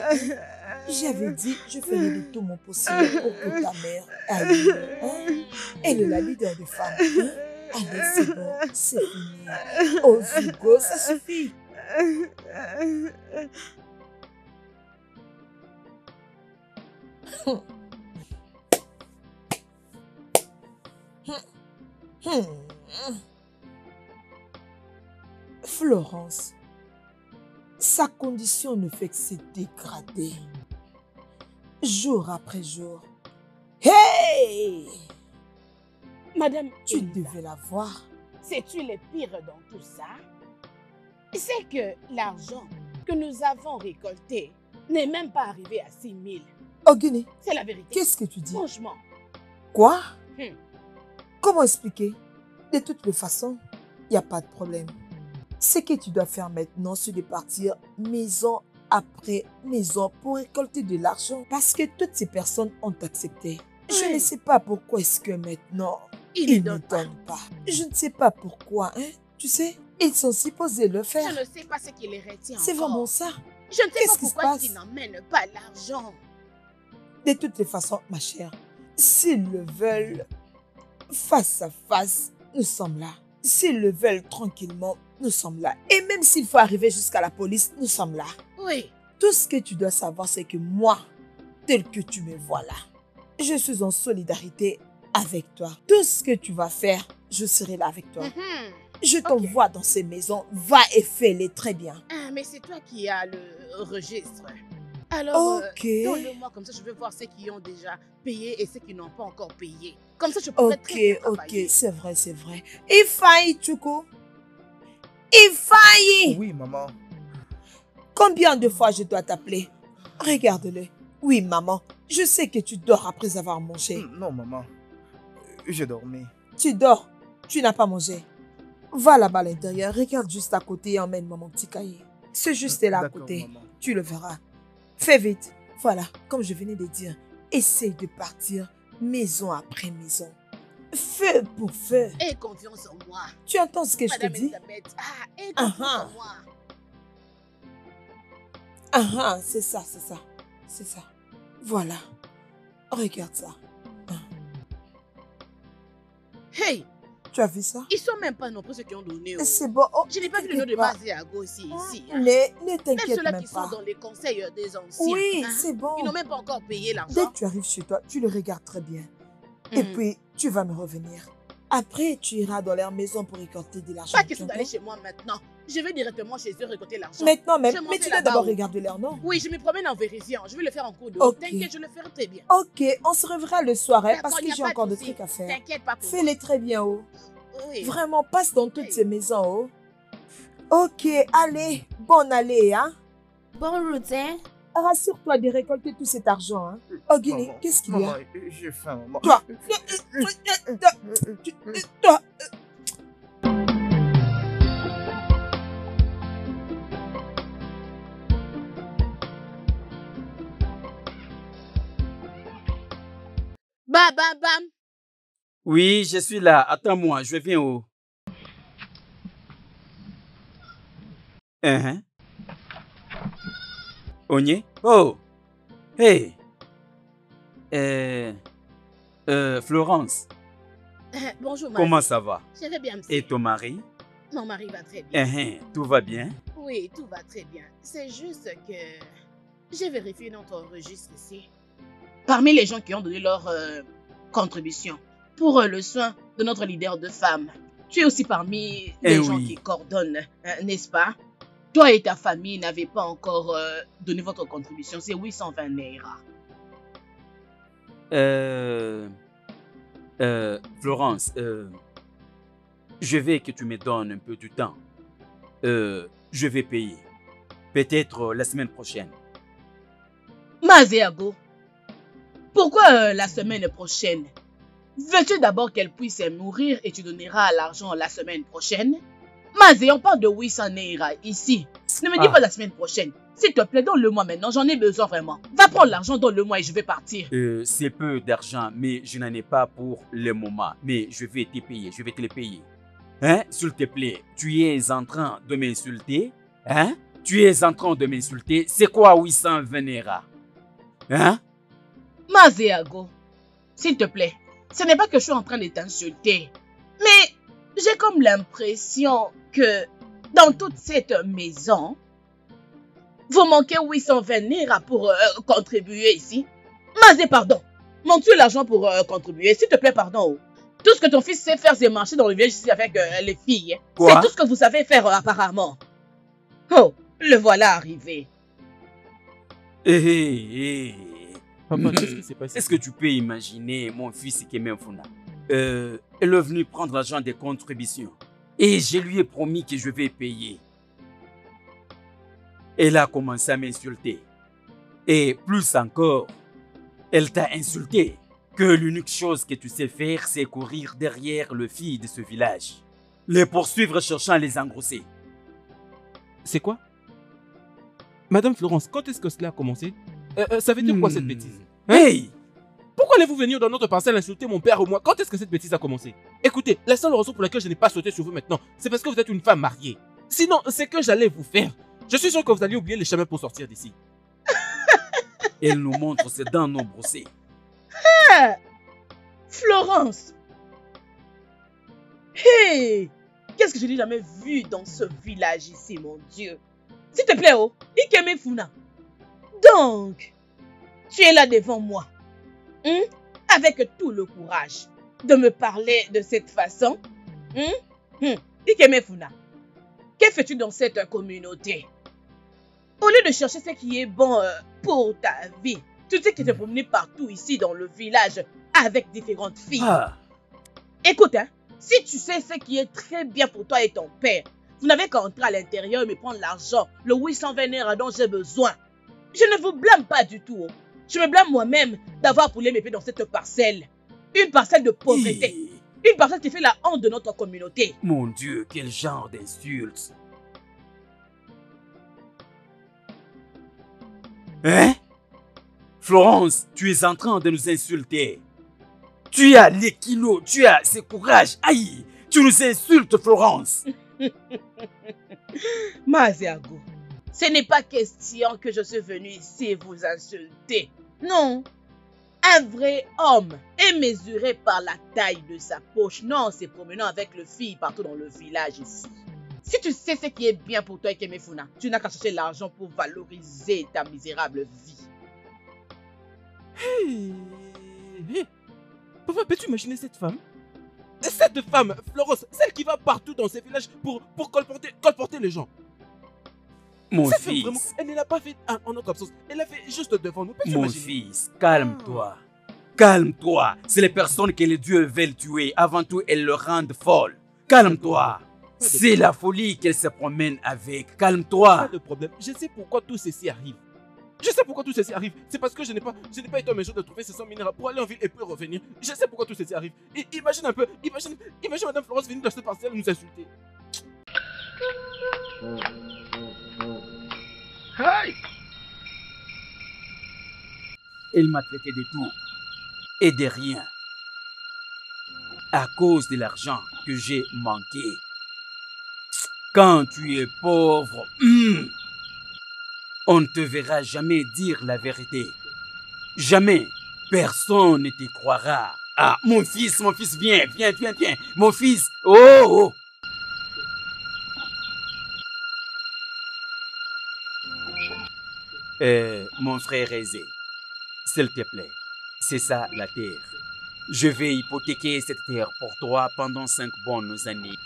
J'avais dit, je ferai de tout mon possible pour que ta mère aille mieux, hein? Elle est la leader des femmes, hein? Allez, c'est bon, c'est fini. Ozugo, ça suffit. Florence, sa condition ne fait que se dégrader. Jour après jour. Hey! Madame, Tu Elisa, devais la voir. sais-tu le pire dans tout ça? C'est que l'argent que nous avons récolté n'est même pas arrivé à 6 000. Ogini, C'est la vérité. qu'est-ce que tu dis? Franchement. Quoi? Hmm. Comment expliquer? De toutes les façons, il n'y a pas de problème. Ce que tu dois faire maintenant, c'est de partir maison après maison pour récolter de l'argent parce que toutes ces personnes ont accepté. Je ne sais pas pourquoi est-ce que maintenant, ils ne donnent pas. Je ne sais pas pourquoi, hein? Tu sais, ils sont supposés le faire. Je ne sais pas ce qui les retient. C'est encore. vraiment ça. Je ne sais Qu'est-ce pas qui se pourquoi passe? ils n'emmènent pas l'argent. De toutes les façons, ma chère, s'ils le veulent, face à face, nous sommes là. S'ils le veulent tranquillement, nous sommes là. Et même s'il faut arriver jusqu'à la police, nous sommes là. Oui. Tout ce que tu dois savoir, c'est que moi, tel que tu me vois là, je suis en solidarité avec toi. Tout ce que tu vas faire, je serai là avec toi. Mhm. Je t'envoie dans ces maisons, va et fais-les très bien. Ah, mais c'est toi qui as le registre. Alors, Ok. donne-le-moi comme ça, je vais voir ceux qui ont déjà payé et ceux qui n'ont pas encore payé. Comme ça, je pourrais très bien Ok, travailler. c'est vrai, c'est vrai. Il faille, Chuko. Il faille. Oui, maman. Combien de fois je dois t'appeler? Regarde-le. Oui, maman, je sais que tu dors après avoir mangé. Non, maman. Je dormais. Tu dors, tu n'as pas mangé. Va là-bas à l'intérieur, regarde juste à côté et emmène-moi mon petit cahier. C'est juste là à D'accord, côté. maman. Tu le verras. Fais vite. Voilà, comme je venais de dire, essaye de partir maison après maison. Feu pour feu. Aie confiance en moi. Tu entends ce que je te Madame dis? Elisabeth, aie confiance Ah, en moi. Ah, c'est ça, c'est ça. C'est ça. Voilà. Regarde ça. Hey, Tu as vu ça? ils sont même pas nombreux ceux qui ont donné. Oh. C'est bon. Oh, Je n'ai pas vu le nom de t'inquiète pas. Maziago ici. Hein. Ne Même t'inquiète ceux-là même qui pas. sont dans les conseils des anciens. Oui, hein. c'est bon. Ils n'ont même pas encore payé Dès l'argent. que tu arrives chez toi, tu le regardes très bien. Et Mhm. puis, tu vas me revenir. Après, tu iras dans leur maison pour récolter de l'argent. Pas tu question entends? d'aller chez moi maintenant. Je vais directement chez eux récolter l'argent. Maintenant même. Je m'en Mais vais tu dois là-bas d'abord où- regarder leur nom. Oui, je me promène en vérifiant. Je vais le faire en cours de Ok. T'inquiète, je le ferai très bien. Ok, on se reverra le soir, hein, D'accord, parce y que a j'ai pas encore de souci. trucs à faire. T'inquiète pas pour moi. Fais-les très bien, oh. Oui. Vraiment, passe dans toutes Hey. ces maisons, oh. Ok, allez, bonne allée, hein. Bonne route, hein? Rassure-toi de récolter tout cet argent, hein. Oh, Guinée, Maman, qu'est-ce qu'il y maman, a? j'ai faim, maman. Toi. Toi. Bam, bam, bam. Oui, je suis là. Attends-moi, je viens où? Ogné? Oh! Hey! Florence, Bonjour, Marie. comment ça va? Je vais bien, monsieur. Et ton mari? Mon mari va très bien. Tout va bien? Oui, tout va très bien. C'est juste que j'ai vérifié notre registre ici. Parmi les gens qui ont donné leur contribution pour le soin de notre leader de femmes, tu es aussi parmi les gens qui coordonnent, n'est-ce pas? Toi et ta famille n'avez pas encore donné votre contribution. C'est 820 Naira. Florence, je veux que tu me donnes un peu du temps. Je vais payer. Peut-être la semaine prochaine. Mazéago, pourquoi la semaine prochaine? Veux-tu d'abord qu'elle puisse mourir et tu donneras l'argent la semaine prochaine? Mazé, on parle de 800 Naira ici. Ne me dis pas la semaine prochaine. S'il te plaît, donne-le-moi maintenant. J'en ai besoin vraiment. Va prendre l'argent, donne-le-moi et je vais partir. C'est peu d'argent, mais je n'en ai pas pour le moment. Mais je vais te payer. Je vais te le payer. Hein? S'il te plaît, tu es en train de m'insulter? Hein? Tu es en train de m'insulter? C'est quoi 820 Naira? Hein? Mazéago, s'il te plaît, ce n'est pas que je suis en train de t'insulter. Mais j'ai comme l'impression que dans toute cette maison, vous manquez 820 Naira pour contribuer ici. Mazé, pardon. Manques-tu l'argent pour contribuer? S'il te plaît, pardon. Tout ce que ton fils sait faire, c'est marcher dans le village ici avec les filles. C'est tout ce que vous savez faire apparemment. Oh, le voilà arrivé. Papa, qu'est-ce qui s'est passé? Est-ce que tu peux imaginer mon fils Kemefuna? Elle est venue prendre l'argent des contributions. Et je lui ai promis que je vais payer. Elle a commencé à m'insulter. Et plus encore, elle t'a insulté. Que l'unique chose que tu sais faire, c'est courir derrière le fille de ce village. Les poursuivre cherchant à les engrosser. C'est quoi? Madame Florence, quand est-ce que cela a commencé? Ça veut dire quoi cette bêtise? Hey! Pourquoi allez-vous venir dans notre parcelle insulter mon père ou moi? Quand est-ce que cette bêtise a commencé? Écoutez, la seule raison pour laquelle je n'ai pas sauté sur vous maintenant, c'est parce que vous êtes une femme mariée. Sinon, c'est que j'allais vous faire. Je suis sûr que vous alliez oublier les chemins pour sortir d'ici. Elle nous montre ses dents non brossées. Ah! Florence! Hey! Qu'est-ce que je n'ai jamais vu dans ce village ici, mon Dieu? S'il te plaît, oh, Ikemefuna. Donc, tu es là devant moi, avec tout le courage de me parler de cette façon. Ikemefuna, que fais-tu dans cette communauté? Au lieu de chercher ce qui est bon pour ta vie, tu sais que tu te promenes partout ici dans le village avec différentes filles. Écoute, si tu sais ce qui est très bien pour toi et ton père, vous n'avez qu'à entrer à l'intérieur et me prendre l'argent, le 820 Naira dont j'ai besoin. Je ne vous blâme pas du tout. Je me blâme moi-même d'avoir poulé mes pieds dans cette parcelle. Une parcelle de pauvreté. Une parcelle qui fait la honte de notre communauté. Mon Dieu, quel genre d'insulte. Hein? Florence, tu es en train de nous insulter. Tu as les kilos, tu as ce courage. Aïe, tu nous insultes, Florence. Mazéago, ce n'est pas question que je suis venu ici vous insulter. Non. Un vrai homme est mesuré par la taille de sa poche. Non, c'est promenant avec le fille partout dans le village ici. Si tu sais ce qui est bien pour toi, Kemefuna, tu n'as qu'à chercher l'argent pour valoriser ta misérable vie. Hey. Papa, peux-tu imaginer cette femme? Cette femme, Florence, celle qui va partout dans ces villages pour colporter les gens. Mon cette fils. Femme, vraiment, elle ne l'a pas fait en notre absence. Elle l'a fait juste devant nous. Mon fils, calme-toi. Calme-toi. C'est les personnes que les dieux veulent tuer. Avant tout, elles le rendent folle. Calme-toi. C'est la folie qu'elle se promène avec. Calme-toi. Pas de problème. Je sais pourquoi tout ceci arrive. C'est parce que je n'ai pas été en mesure de trouver ces 100 minéraux pour aller en ville et puis revenir. Je sais pourquoi tout ceci arrive. Et imagine un peu, imagine Madame Florence venir dans cette parcelle nous insulter. Hey! Elle m'a traité de tout et de rien. À cause de l'argent que j'ai manqué. Quand tu es pauvre, On ne te verra jamais dire la vérité. Jamais. Personne ne te croira. Ah, mon fils, viens. Mon fils, oh. Mon frère aisé, s'il te plaît, c'est ça la terre. Je vais hypothéquer cette terre pour toi pendant 5 bonnes années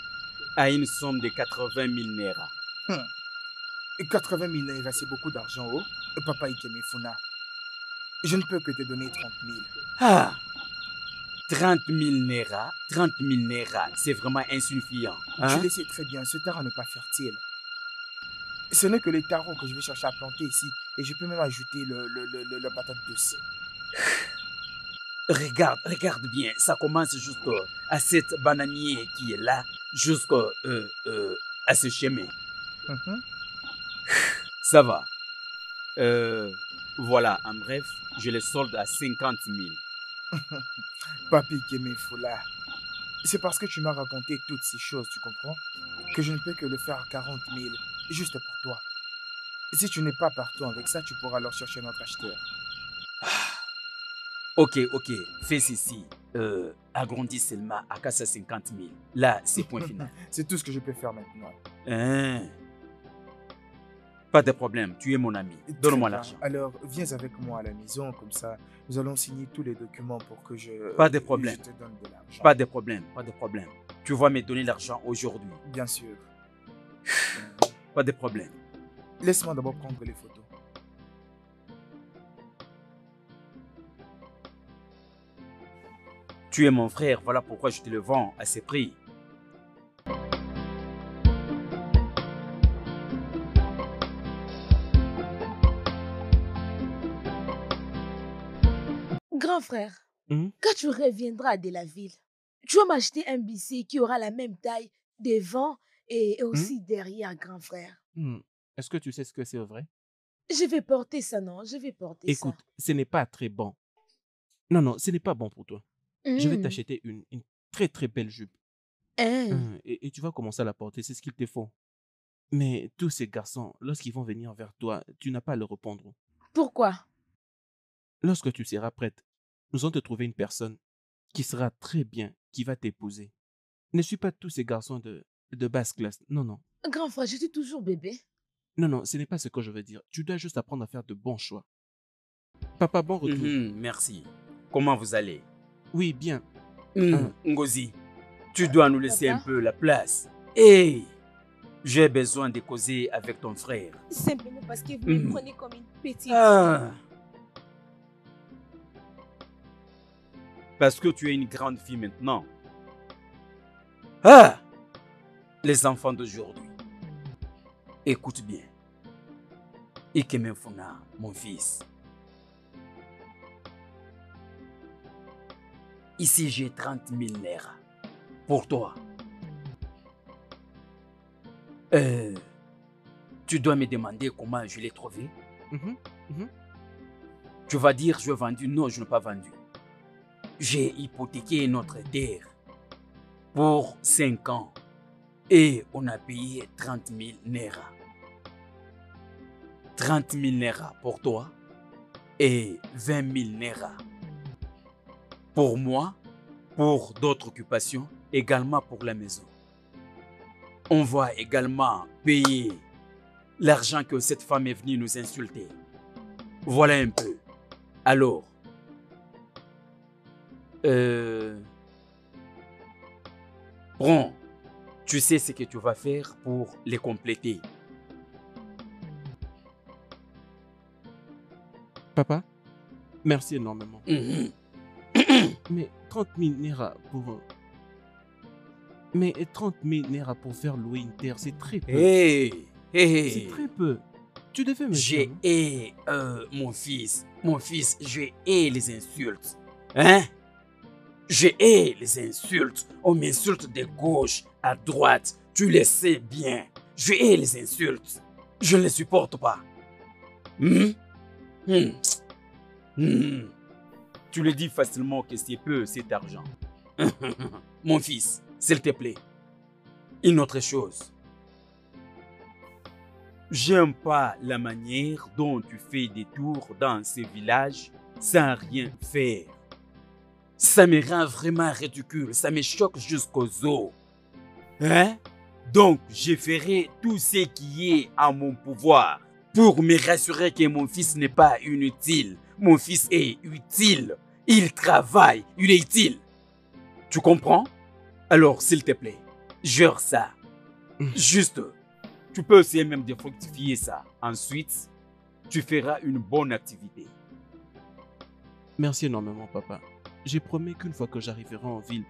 à une somme de 80 000 naira. 80 000 naira, c'est beaucoup d'argent, oh. Papa Ikemefuna. Je ne peux que te donner 30 000. Ah, 30 000 naira, c'est vraiment insuffisant. Hein? Je le sais très bien, ce terrain n'est pas fertile. Ce n'est que les tarots que je vais chercher à planter ici. Et je peux même ajouter la patate douce. Regarde bien, ça commence jusqu'à cette bananier qui est là, jusqu'à ce chemin. Ça va. Voilà, en bref, je les solde à 50 000. Papi Kemefola, c'est parce que tu m'as raconté toutes ces choses, tu comprends, que je ne peux que le faire à 40 000, juste pour toi. Si tu n'es pas partout avec ça, tu pourras alors chercher notre acheteur. Ok, fais ceci. Agrandis seulement à 50 000. Là, c'est point final. C'est tout ce que je peux faire maintenant. Hein? Pas de problème, tu es mon ami. Donne-moi l'argent. Alors, viens avec moi à la maison, comme ça, nous allons signer tous les documents pour que Pas de problème. Je te donne de l'argent. Pas de problème. Tu vas me donner l'argent aujourd'hui. Bien sûr. Pas de problème. Laisse-moi d'abord prendre les photos. Tu es mon frère, voilà pourquoi je te le vends à ce prix. Grand frère, Mhm. quand tu reviendras de la ville, tu vas m'acheter un BC qui aura la même taille devant et aussi derrière, grand frère. Est-ce que tu sais ce que c'est vrai? Je vais porter ça, non? Je vais porter Écoute, ce n'est pas très bon. Non, ce n'est pas bon pour toi. ça. Je vais t'acheter une très très belle jupe. Hein. Et tu vas commencer à la porter, c'est ce qu'il te faut. Mais tous ces garçons, lorsqu'ils vont venir vers toi, tu n'as pas à leur répondre. Pourquoi? Lorsque tu seras prête, nous allons te trouver une personne qui sera très bien, qui va t'épouser. Ne suis pas tous ces garçons de basse classe. Non. Grand frère, je suis toujours bébé. Non, ce n'est pas ce que je veux dire. Tu dois juste apprendre à faire de bons choix. Papa, bon retour. Merci. Comment vous allez? Oui, bien. Ngozi, tu dois nous laisser Papa? un peu la place. Hey, j'ai besoin de causer avec ton frère. Simplement parce que vous me prenez comme une petite. Ah. Parce que tu es une grande fille maintenant. Ah! Les enfants d'aujourd'hui. Écoute bien. Ikemefuna, mon fils. Ici, j'ai 30 000 naira pour toi. Tu dois me demander comment je l'ai trouvé. Tu vas dire, je l'ai vendu. Non, je n'ai pas vendu. J'ai hypothéqué notre terre pour 5 ans et on a payé 30 000 naira. 30 000 naira pour toi et 20 000 naira pour moi, pour d'autres occupations, également pour la maison. On va également payer l'argent que cette femme est venue nous insulter. Voilà un peu. Alors, prends, tu sais ce que tu vas faire pour les compléter. Papa, merci énormément. Mais 30 000 naira pour... Mais 30 000 naira pour faire louer une terre, c'est très peu. C'est très peu. Tu devais me dire. Mon fils, je hais les insultes. Hein? Je hais les insultes. On m'insulte de gauche à droite. Tu le sais bien. Je hais les insultes. Je ne les supporte pas. Tu le dis facilement que c'est peu cet argent. Mon fils, s'il te plaît. Une autre chose. J'aime pas la manière dont tu fais des tours dans ce village sans rien faire. Ça me rend vraiment ridicule, ça me choque jusqu'aux os. Hein? Donc, je ferai tout ce qui est à mon pouvoir pour me rassurer que mon fils n'est pas inutile. Mon fils est utile. Il travaille, il est utile. Tu comprends? Alors, s'il te plaît, gère ça. Juste, tu peux essayer même de fructifier ça. Ensuite, tu feras une bonne activité. Merci énormément, papa. J'ai promis qu'une fois que j'arriverai en ville,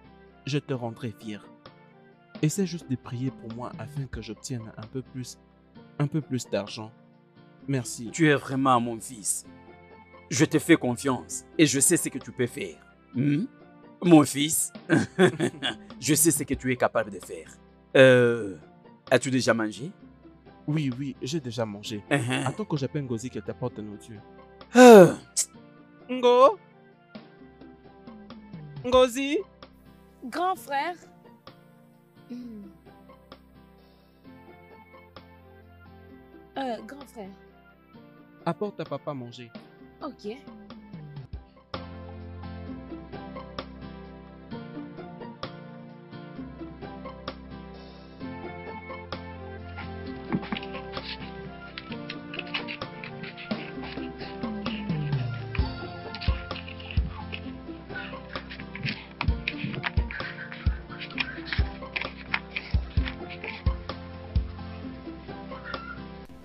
je te rendrai fier. Essaie juste de prier pour moi afin que j'obtienne un peu plus d'argent. Merci. Tu es vraiment mon fils. Je te fais confiance et je sais ce que tu peux faire. Hmm? Mon fils, je sais ce que tu es capable de faire. As-tu déjà mangé? Oui, j'ai déjà mangé. Attends que j'appelle Ngozi qu'elle t'apporte la nourriture. Ngo? Ngozi? Grand frère. Grand frère. Apporte à papa manger. Ok.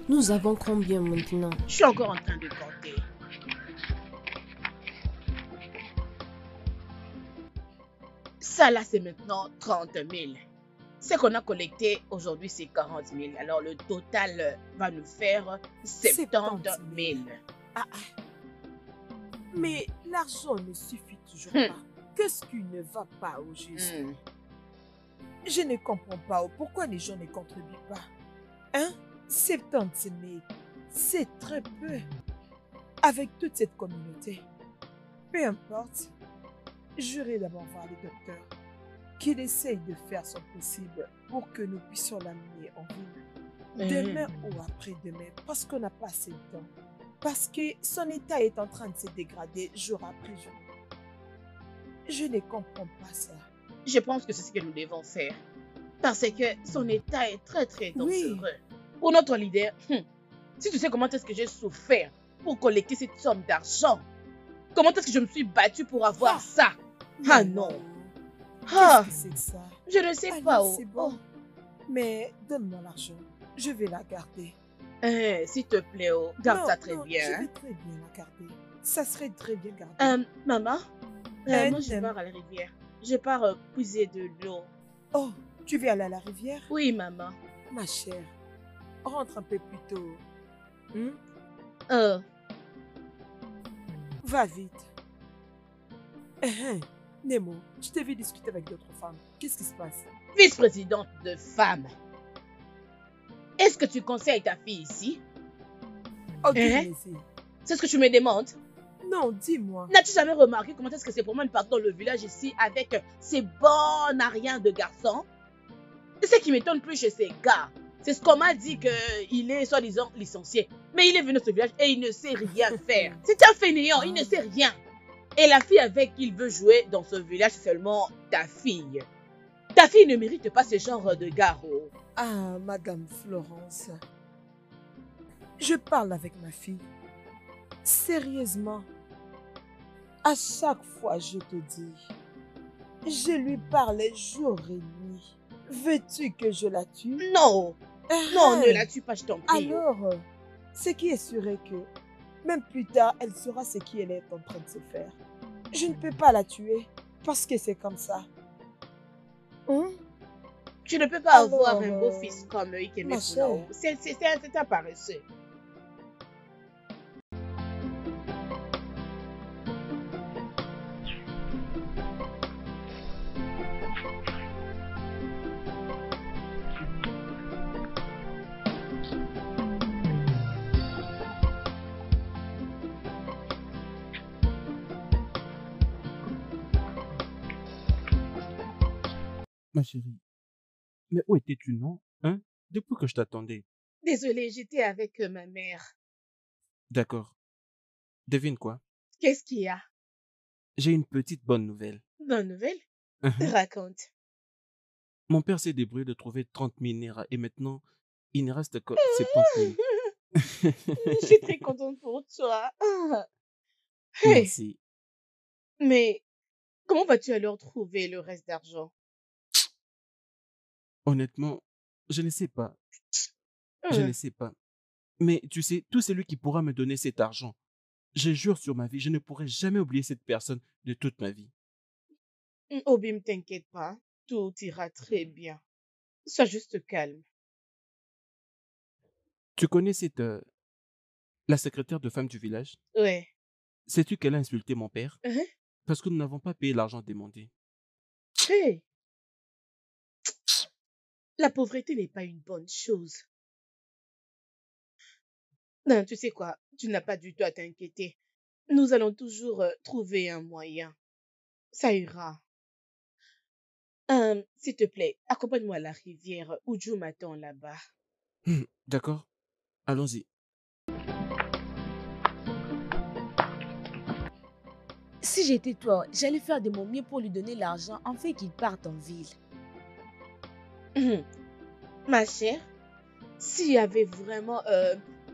Nous avons combien maintenant? Je suis encore en train de compter. Ça là, c'est maintenant 30 000. Ce qu'on a collecté aujourd'hui, c'est 40 000. Alors le total va nous faire 70 000. Mais l'argent ne suffit toujours pas. Qu'est-ce qui ne va pas au juste? Je ne comprends pas pourquoi les gens ne contribuent pas. Hein? 70 000, c'est très peu. Avec toute cette communauté. Peu importe. J'irai d'abord voir le docteur. Qu'il essaye de faire son possible pour que nous puissions l'amener en ville. Demain ou après-demain, parce qu'on n'a pas assez de temps. Parce que son état est en train de se dégrader jour après jour. Je ne comprends pas ça. Je pense que c'est ce que nous devons faire. Parce que son état est très dangereux. Oui. Pour notre leader, si tu sais comment est-ce que j'ai souffert pour collecter cette somme d'argent, comment est-ce que je me suis battue pour avoir ça? Ah non. Qu'est-ce que c'est que ça? Je ne sais Allez, pas. c'est bon. Mais donne-moi l'argent. Je vais la garder. S'il te plaît, garde ça très Je bien. vais très bien la garder. Ça serait très bien gardé. Maman, moi je pars à la rivière. Je pars puiser de l'eau. Oh, tu veux aller à la rivière? Oui, maman. Ma chère, rentre un peu plus tôt. Va vite. Nemo, je t'ai vu discuter avec d'autres femmes. Qu'est-ce qui se passe? Vice-présidente de femmes. Est-ce que tu conseilles ta fille ici? Oh, dis-moi. C'est ce que tu me demandes? Non, dis-moi. N'as-tu jamais remarqué comment est-ce que c'est pour moi de partir dans le village ici avec ces bons ariens de garçons? C'est ce qui m'étonne plus chez ces gars. C'est ce qu'on m'a dit qu'il est soi-disant licencié. Mais il est venu dans ce village et il ne sait rien faire. C'est un fainéant, il ne sait rien. Et la fille avec qui il veut jouer dans ce village, c'est seulement ta fille. Ta fille ne mérite pas ce genre de garo. Ah, Madame Florence. Je parle avec ma fille. Sérieusement. À chaque fois, je te dis. Je lui parlais jour et nuit. Veux-tu que je la tue? Non. Non, ne la tue pas, je t'en prie. Alors, ce qui est sûr est que, même plus tard, elle saura ce qu'elle est en train de se faire. Je ne peux pas la tuer, parce que c'est comme ça. Tu ne peux pas avoir un beau fils comme Ikeme Fulao. C'est un paresseux. Ma chérie, mais où étais-tu, non? Depuis que je t'attendais. Désolée, j'étais avec ma mère. D'accord. Devine quoi? Qu'est-ce qu'il y a? J'ai une petite bonne nouvelle. Bonne nouvelle? Mhm. Raconte. Mon père s'est débrouillé de trouver 30 000 naira et maintenant, il ne reste que 70 000. Je suis très contente pour toi. Hey, Merci. mais comment vas-tu alors trouver le reste d'argent? Honnêtement, je ne sais pas. Je ne sais pas. Mais tu sais, tout celui qui pourra me donner cet argent, je jure sur ma vie, je ne pourrai jamais oublier cette personne de toute ma vie. Obim, t'inquiète pas. Tout ira très bien. Sois juste calme. Tu connais la secrétaire de femme du village? Ouais. Sais-tu qu'elle a insulté mon père? Hein? Parce que nous n'avons pas payé l'argent demandé. Hey, la pauvreté n'est pas une bonne chose. Non, tu sais quoi? Tu n'as pas du tout à t'inquiéter. Nous allons toujours trouver un moyen. Ça ira. S'il te plaît, accompagne-moi à la rivière. Oudjou m'attend là-bas. D'accord? Allons-y. Si j'étais toi, j'allais faire de mon mieux pour lui donner l'argent afin qu'il parte en ville. Ma chère, s'il y avait vraiment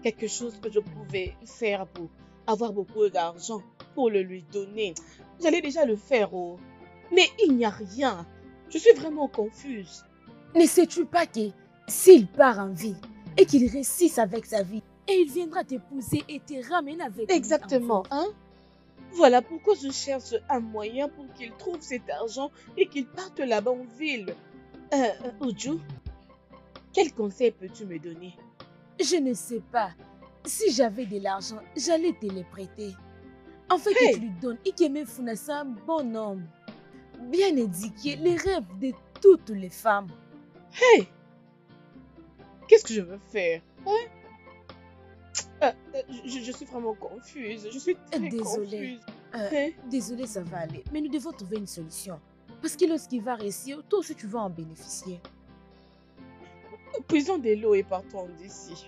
quelque chose que je pouvais faire pour avoir beaucoup d'argent pour le lui donner, j'allais déjà le faire. Oh. Mais il n'y a rien. Je suis vraiment confuse. Ne sais-tu pas que s'il part en ville et qu'il réussisse avec sa vie, et il viendra t'épouser et te ramener avec lui en Exactement, ville. hein? Voilà pourquoi je cherche un moyen pour qu'il trouve cet argent et qu'il parte là-bas en ville. Oudjou, quel conseil peux-tu me donner? Je ne sais pas. Si j'avais de l'argent, j'allais te le prêter. Enfin Hey! que tu lui donnes. Ikeme Funa, c'est un bon homme. Bien éduqué, les rêves de toutes les femmes. Hey! Qu'est-ce que je veux faire? Hein? Je suis vraiment confuse. Je suis très Désolée. confuse. Hein? Désolée, ça va aller. Mais nous devons trouver une solution. Parce que lorsqu'il va réussir, toi aussi tu vas en bénéficier. Puisons de l'eau et partons d'ici.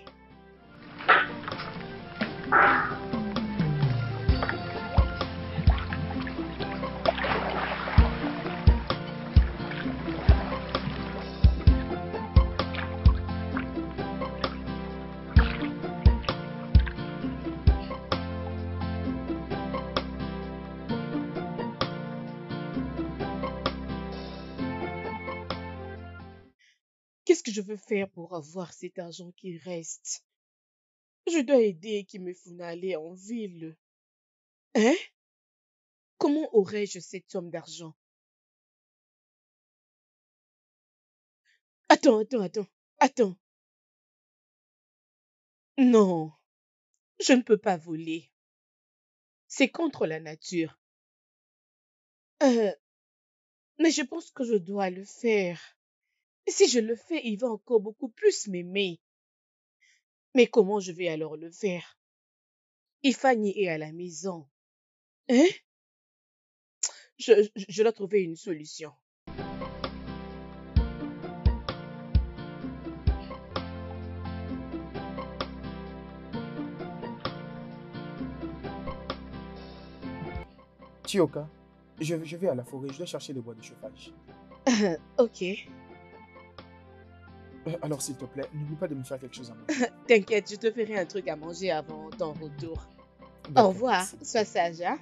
Qu'est-ce que je veux faire pour avoir cet argent qui reste? Je dois aider Kimefuna à aller en ville. Hein? Comment aurais-je cette somme d'argent? Attends. Non, je ne peux pas voler. C'est contre la nature. Mais je pense que je dois le faire. Si je le fais, il va encore beaucoup plus m'aimer. Mais comment je vais alors le faire? Ifani est à la maison. Hein? Je dois trouver une solution. Chioka, je vais à la forêt, je dois chercher le bois de chauffage. Ok. Alors s'il te plaît, n'oublie pas de me faire quelque chose à manger. T'inquiète, je te ferai un truc à manger avant ton retour. Au D'accord, revoir. merci. Sois sage, hein?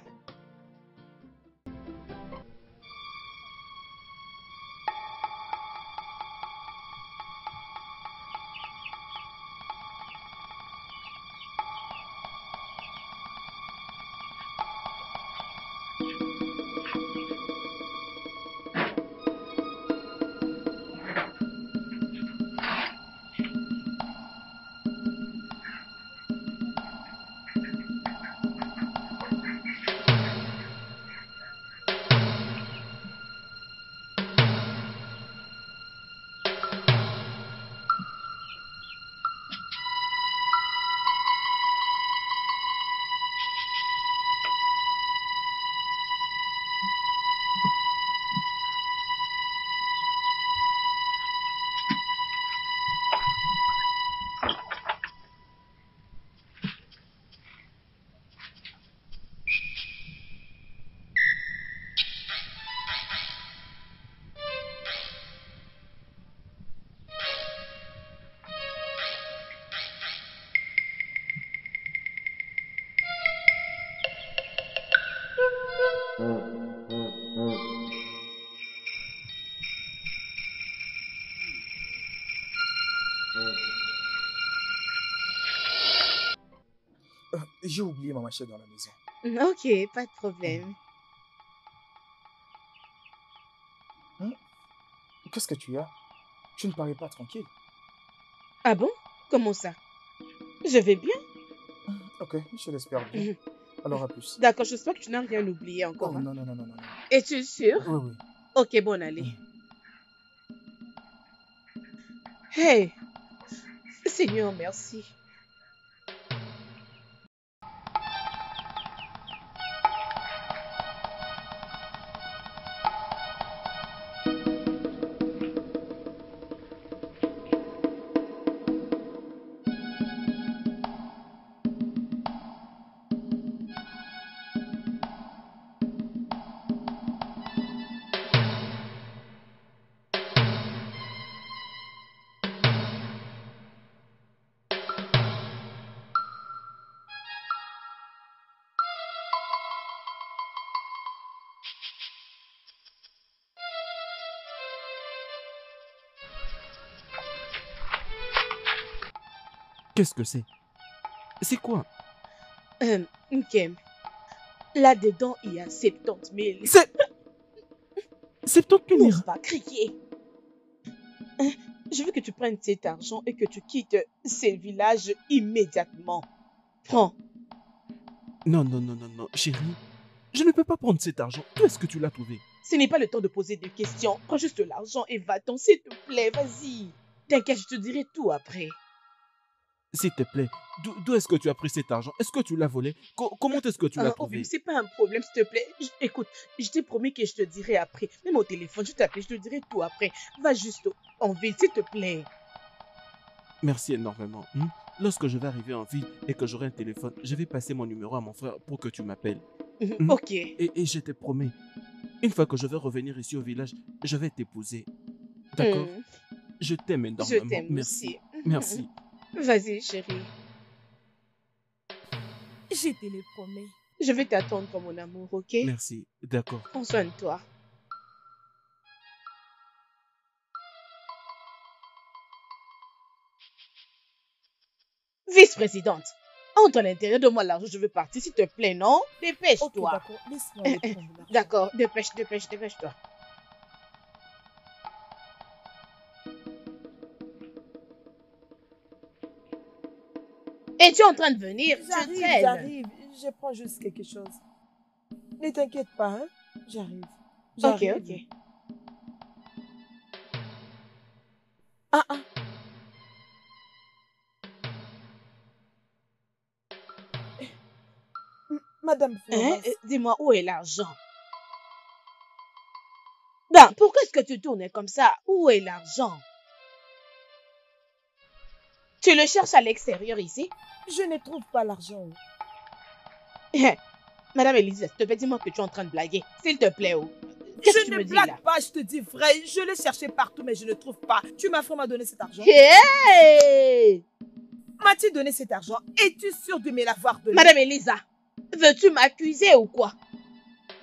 J'ai oublié ma machette dans la maison. Ok, pas de problème. Qu'est-ce que tu as? Tu ne parais pas tranquille. Ah bon? Comment ça? Je vais bien. Ok, je l'espère bien. Alors à plus. D'accord, j'espère que tu n'as rien oublié Oh, encore. Hein? non. Es-tu sûr? Oui, oui. Ok, bonne allez. Hey, Seigneur, merci. Qu'est-ce que c'est? C'est quoi? Ok. Là-dedans, il y a 70 000. C'est 70 000 N'ose lira. pas crier. Je veux que tu prennes cet argent et que tu quittes ce village immédiatement. Prends. Non, chérie. Je ne peux pas prendre cet argent. Où est-ce que tu l'as trouvé? Ce n'est pas le temps de poser des questions. Prends juste l'argent et va-t'en, s'il te plaît. Vas-y. T'inquiète, je te dirai tout après. S'il te plaît, d'où est-ce que tu as pris cet argent? Est-ce que tu l'as volé? Comment est-ce que tu l'as Oh, trouvé? mais c'est pas un problème, s'il te plaît. Écoute, je t'ai promis que je te dirai après. Même au téléphone, je t'appelle, je te dirai tout après. Va juste en ville, s'il te plaît. Merci énormément. Lorsque je vais arriver en ville et que j'aurai un téléphone, je vais passer mon numéro à mon frère pour que tu m'appelles. Ok. Et je te promets, une fois que je vais revenir ici au village, je vais t'épouser. D'accord? Je t'aime énormément. Je t'aime Merci. aussi. Merci. Vas-y, chérie. Je te le promets. Je vais t'attendre, mon amour, ok? Merci. D'accord. Prends soin de toi. Vice-présidente, entre à l'intérieur de moi l'argent, je veux partir, s'il te plaît, non? Dépêche-toi. Ok, d'accord. Laisse-moi le prendre. l'argent. D'accord, dépêche-toi. Es-tu en train de venir? Tu traînes. J'arrive. Je prends juste quelque chose. Ne t'inquiète pas, hein. J'arrive. Ok. Ah. Madame Florence. Dis-moi, où est l'argent? Ben, pourquoi est-ce que tu tournes comme ça? Où est l'argent? Tu le cherches à l'extérieur ici? Je ne trouve pas l'argent. Madame Elise, s'il te plaît, dis-moi que tu es en train de blaguer. S'il te plaît, Qu'est-ce que tu Je me ne dis là? blague pas, je te dis vrai. Je l'ai cherché partout, mais je ne trouve pas. Tu m'as vraiment donné cet argent. Hey! M'as-tu donné cet argent? Es-tu sûre de me l'avoir donné? Madame Elisa, veux-tu m'accuser ou quoi?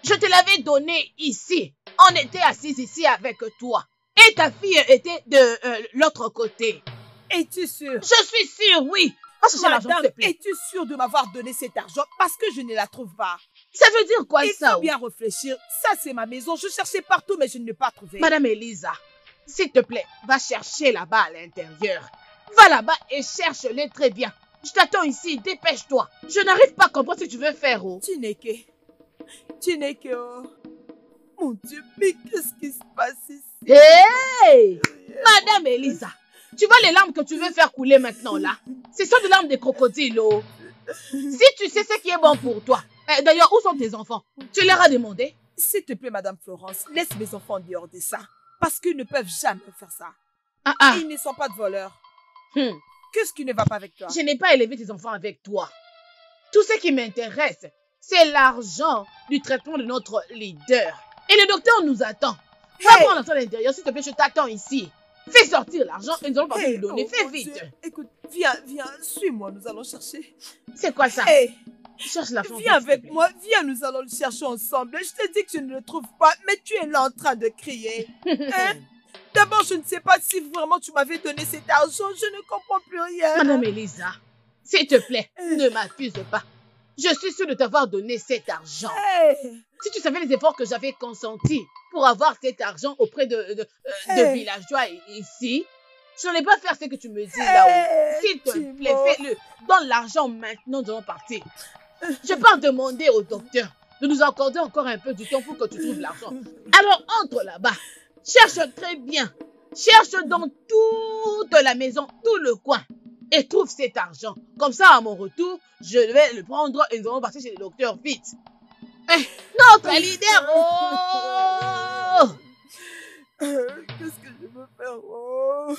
Je te l'avais donné ici. On était assis ici avec toi. Et ta fille était de l'autre côté. Es-tu sûre? Je suis sûre, oui. Va chercher l'argent, s'il te Madame, plaît. es-tu sûre de m'avoir donné cet argent? Parce que je ne la trouve pas. Ça veut dire quoi Il ça? faut bien réfléchir. Ça, c'est ma maison. Je cherchais partout, mais je ne l'ai pas trouvée. Madame Elisa, s'il te plaît, va chercher là-bas à l'intérieur. Va là-bas et cherche-les très bien. Je t'attends ici, dépêche-toi. Je n'arrive pas à comprendre ce que tu veux faire. Tu n'es que... oh. Mon Dieu, mais qu'est-ce qui se passe ici? Hey! Madame Elisa, tu vois les larmes que tu veux faire couler maintenant là? Ce sont des larmes de crocodile. Si tu sais ce qui est bon pour toi. D'ailleurs, où sont tes enfants? Tu leur as demandé? S'il te plaît, Madame Florence, laisse mes enfants dehors de ça. Parce qu'ils ne peuvent jamais faire ça. Ils ne sont pas de voleurs. Qu'est-ce qui ne va pas avec toi? Je n'ai pas élevé tes enfants avec toi. Tout ce qui m'intéresse, c'est l'argent du traitement de notre leader. Et le docteur nous attend. Va prendre l'argent à l'intérieur, s'il te plaît, je t'attends ici. Fais sortir l'argent et nous allons passer le donner. Fais vite. Dieu. Écoute, viens, suis-moi, nous allons chercher. C'est quoi ça? Hey, cherche l'argent. viens avec moi, viens, nous allons le chercher ensemble. Je te dis que je ne le trouve pas, mais tu es là en train de crier. Hein? D'abord, je ne sais pas si vraiment tu m'avais donné cet argent. Je ne comprends plus rien. Madame Elisa, s'il te plaît, ne m'accuse pas. Je suis sûre de t'avoir donné cet argent. Hey, Si tu savais les efforts que j'avais consentis pour avoir cet argent auprès de Hey. villageois ici, je n'allais pas faire ce que tu me dis là-haut. hey, S'il te Timo. plaît, fais-le. Donne l'argent maintenant, nous allons partir. Je pars demander au docteur de nous accorder encore un peu du temps pour que tu trouves l'argent. Alors entre là-bas. Cherche très bien. Cherche dans toute la maison, tout le coin. Et trouve cet argent. Comme ça, à mon retour, je vais le prendre et nous allons partir chez le docteur vite. Notre leader. Oh! Qu'est-ce que je veux faire? Oh,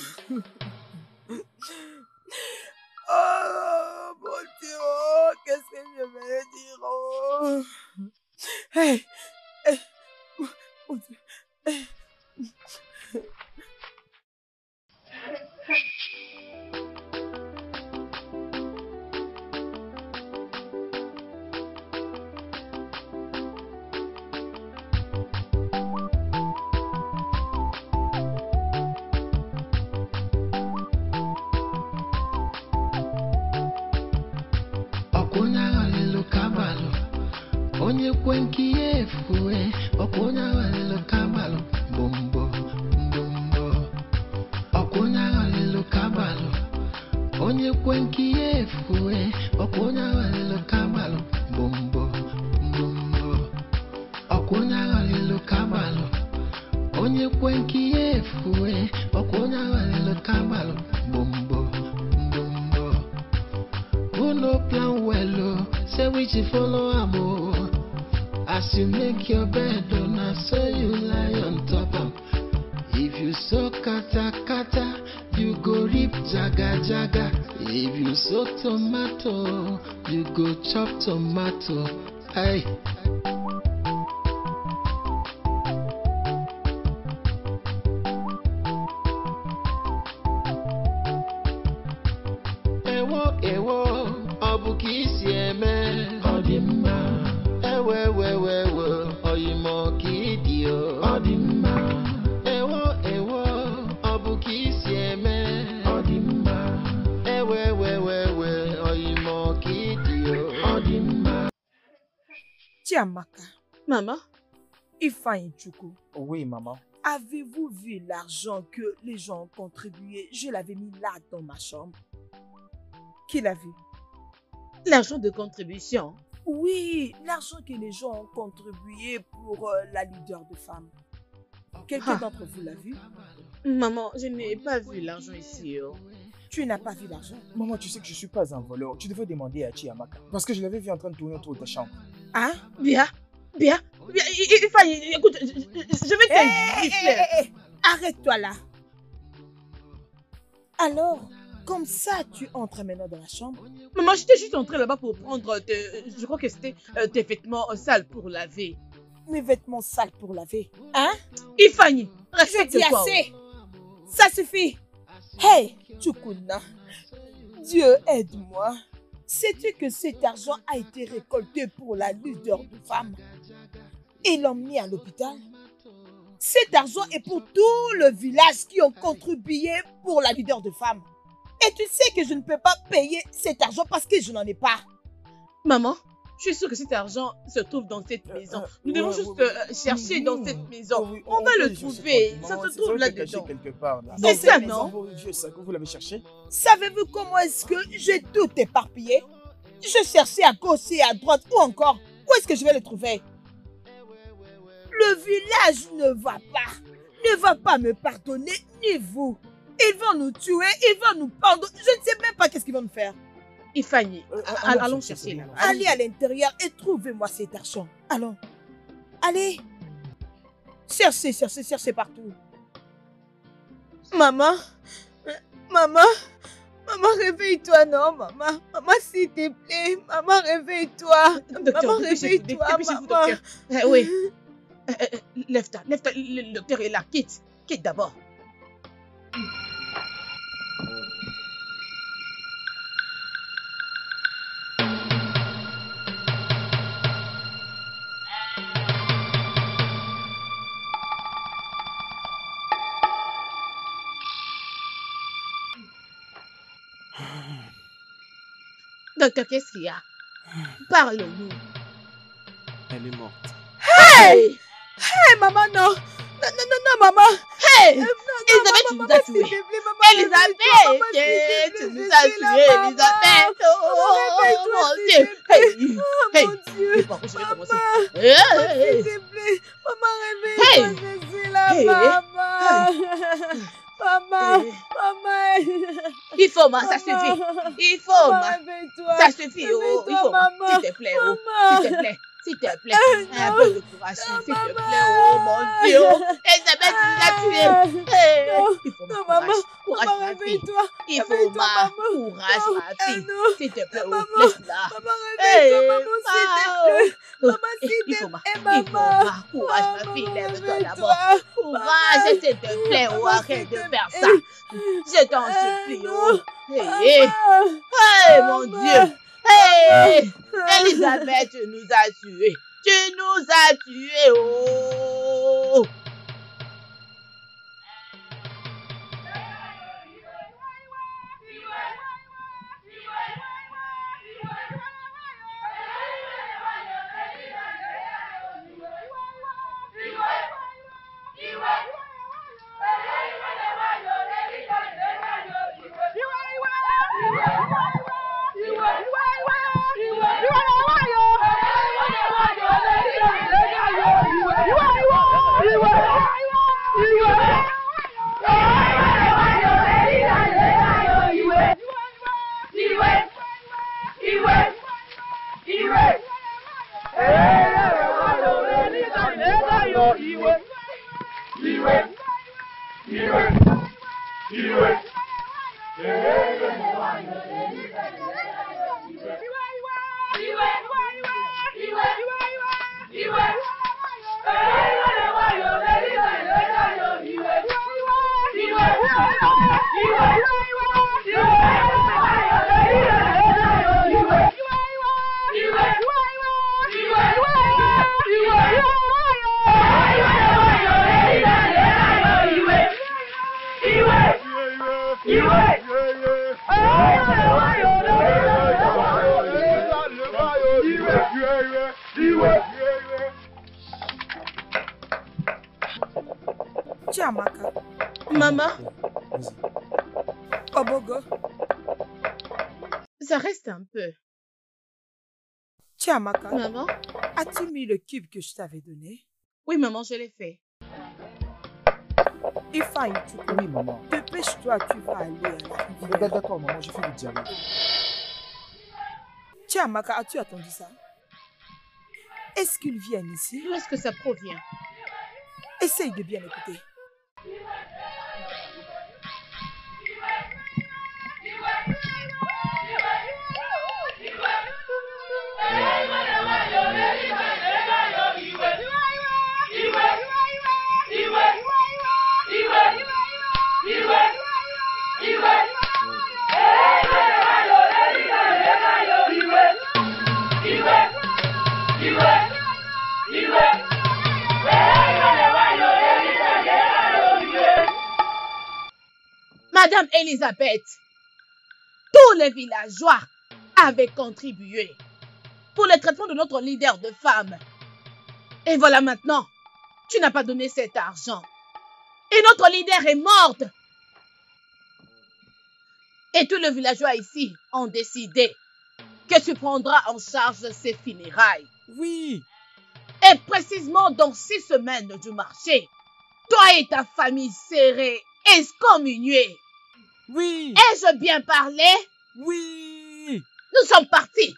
oh mon Dieu, oh, qu'est-ce que je vais dire? Oh. Hey, hey, mon Dieu. Hey. Okuna walelo kabalo, onye kwenki efue. Okuna walelo kabalo, bombo, bombo. Okuna walelo kabalo, onye kwenki efue. Okuna walelo kabalo, bombo, bombo. Okuna walelo kabalo, onye kwenki efue. Okuna walelo kabalo, bombo, bombo. Who no plan well, oh, say which you follow amo. As you make your bed, oh, now say you lie on top am. If you sow kata kata, you go reap jaga jaga. If you sow tomato, you go chop tomato. Aye. Ewo ewo, ọbụ ka isi eme ọ dị mma. Ewewewewe, oyimo ka ịdị ọ dị mma. Ewo ewo, ọbụ ka isi eme ọ dị mma. Ewewewewe, oyimo ka ịdị ọ dị mma. Chiamaka, Maman, Ifeanyi Chukwu, Oui, maman. avez-vous vu l'argent que les gens ont contribué? Je l'avais mis là dans ma chambre. Qui l'a vu? l'argent de contribution. Oui, l'argent que les gens ont contribué pour la leader de femmes. Quelqu'un d'entre vous l'a vu? Maman, je n'ai pas vu l'argent ici. Oh. Tu n'as pas vu l'argent? Maman, tu sais que je suis pas un voleur. Tu devais demander à Chiamaka. Parce que je l'avais vu en train de tourner autour de ta chambre. Hein? Bien. Écoute, je vais te gifler. Arrête-toi là. Alors, comme ça, tu entres maintenant dans la chambre? Maman, j'étais juste entrée là-bas pour prendre, je crois que c'était tes vêtements sales pour laver. Mes vêtements sales pour laver. Hein? Ifeanyi, Je dis respecte-toi. assez. Ça suffit. Hey, Chukuna, Dieu aide-moi. Sais-tu que cet argent a été récolté pour la leader de femmes et l'ont mis à l'hôpital? Cet argent est pour tout le village qui ont contribué pour la leader de femmes. Et tu sais que je ne peux pas payer cet argent parce que je n'en ai pas. Maman, je suis sûre que cet argent se trouve dans cette maison. Nous devons juste chercher dans cette maison. Oui, On va peut le y chercher trouver. tranquillement. Ça Maman, se c'est trouve vrai que caché là-dedans. quelque part. Là. C'est ça, Mais non? Vos vieux sacs, vous l'avez cherché? Savez-vous comment est-ce que j'ai tout éparpillé? Je cherchais à gauche et à droite ou encore, où est-ce que je vais le trouver? Le village ne va pas me pardonner, ni vous. Ils vont nous tuer, ils vont nous pendre. Je ne sais même pas qu'est-ce qu'ils vont nous faire. Ifeanyi, allons chercher là. Allez à l'intérieur et trouvez-moi cet argent. Allons. Allez. Cherchez partout. Maman, réveille-toi, non, maman. Maman, s'il te plaît. Maman, réveille-toi. Docteur, Maman, dépêchez-vous, réveille-toi, dépêchez-vous, maman. docteur. Oui. Lève-toi, le docteur est là. Quitte d'abord. Docteur, qu'est-ce qu'il y a? Parle-nous. Elle est morte. Hey! Hé, maman, non. Non, non, non, non, maman. Hey! Non, Elisabeth, tu maman, nous as s'il te tués. plaît, maman, Elisabeth, réveille-toi, tu maman, nous s'il as te plaît, tués, maman. Elisabeth. Oh, Réveille-toi, mon s'il Dieu. te plaît. Hey! Oh, Hey! mon Dieu. Et par où je vais commencer? Maman, Hey! s'il te plaît. Maman, Hey! réveille-toi, je suis là, Hey! maman. Maman, Hey! maman. Il faut, ma, ça suffit. Il faut, Maman, ma. réveille-toi. Ça suffit, oh. Il Réveille-toi, faut, ma. maman. S'il te plaît, oh. Maman. S'il te plaît. S'il te plaît. Un Non. peu de courage, s'il te Maman. plaît. Oh, mon Dieu. Elisabeth, tu nous as tués. Hey! Non. Il faut, ma. Non, Courage. maman. Courage, Maman, ma fille. réveille-toi. Il faut, Réveille-toi, ma. maman. Courage, Non. ma fille. Non. S'il te plaît, oh. Maman. Laisse-la. Maman, réveille-toi, Hey! maman, s'il te plaît. Maman, s'il Il te faut, ma. plaît, Il faut, maman. ma. Courage, ma Maman, fille. Lève-toi réveille-toi. d'abord. Courage, s'il te plaît, oh. Maman, Arrête s'il de te faire plaît. ça. Je t'en supplie, oh. Non. Hey! Maman. Hey, mon Maman. Dieu! Hey! Elisabeth, tu nous as tués! Tu nous as tués! Oh! Chiamaka, Maman, Vas-y. Obogo, ça reste un peu. Chiamaka, Maman? as-tu mis le cube que je t'avais donné? Oui, maman, je l'ai fait. Ifeanyi, Oui, maman. dépêche-toi, tu vas aller à la rivière. D'accord, maman, je fais le dialogue. Chiamaka, as-tu attendu ça? Est-ce qu'ils viennent ici? D'où est-ce que ça provient? Essaye de bien écouter. Madame Elisabeth, tous les villageois avaient contribué pour le traitement de notre leader de femme. Et voilà maintenant, tu n'as pas donné cet argent. Et notre leader est morte. Et tous les villageois ici ont décidé que tu prendras en charge ces funérailles. Oui. Et précisément dans 6 semaines du marché, toi et ta famille serez excommuniés. Oui. Ai-je bien parlé? Oui. Nous sommes partis.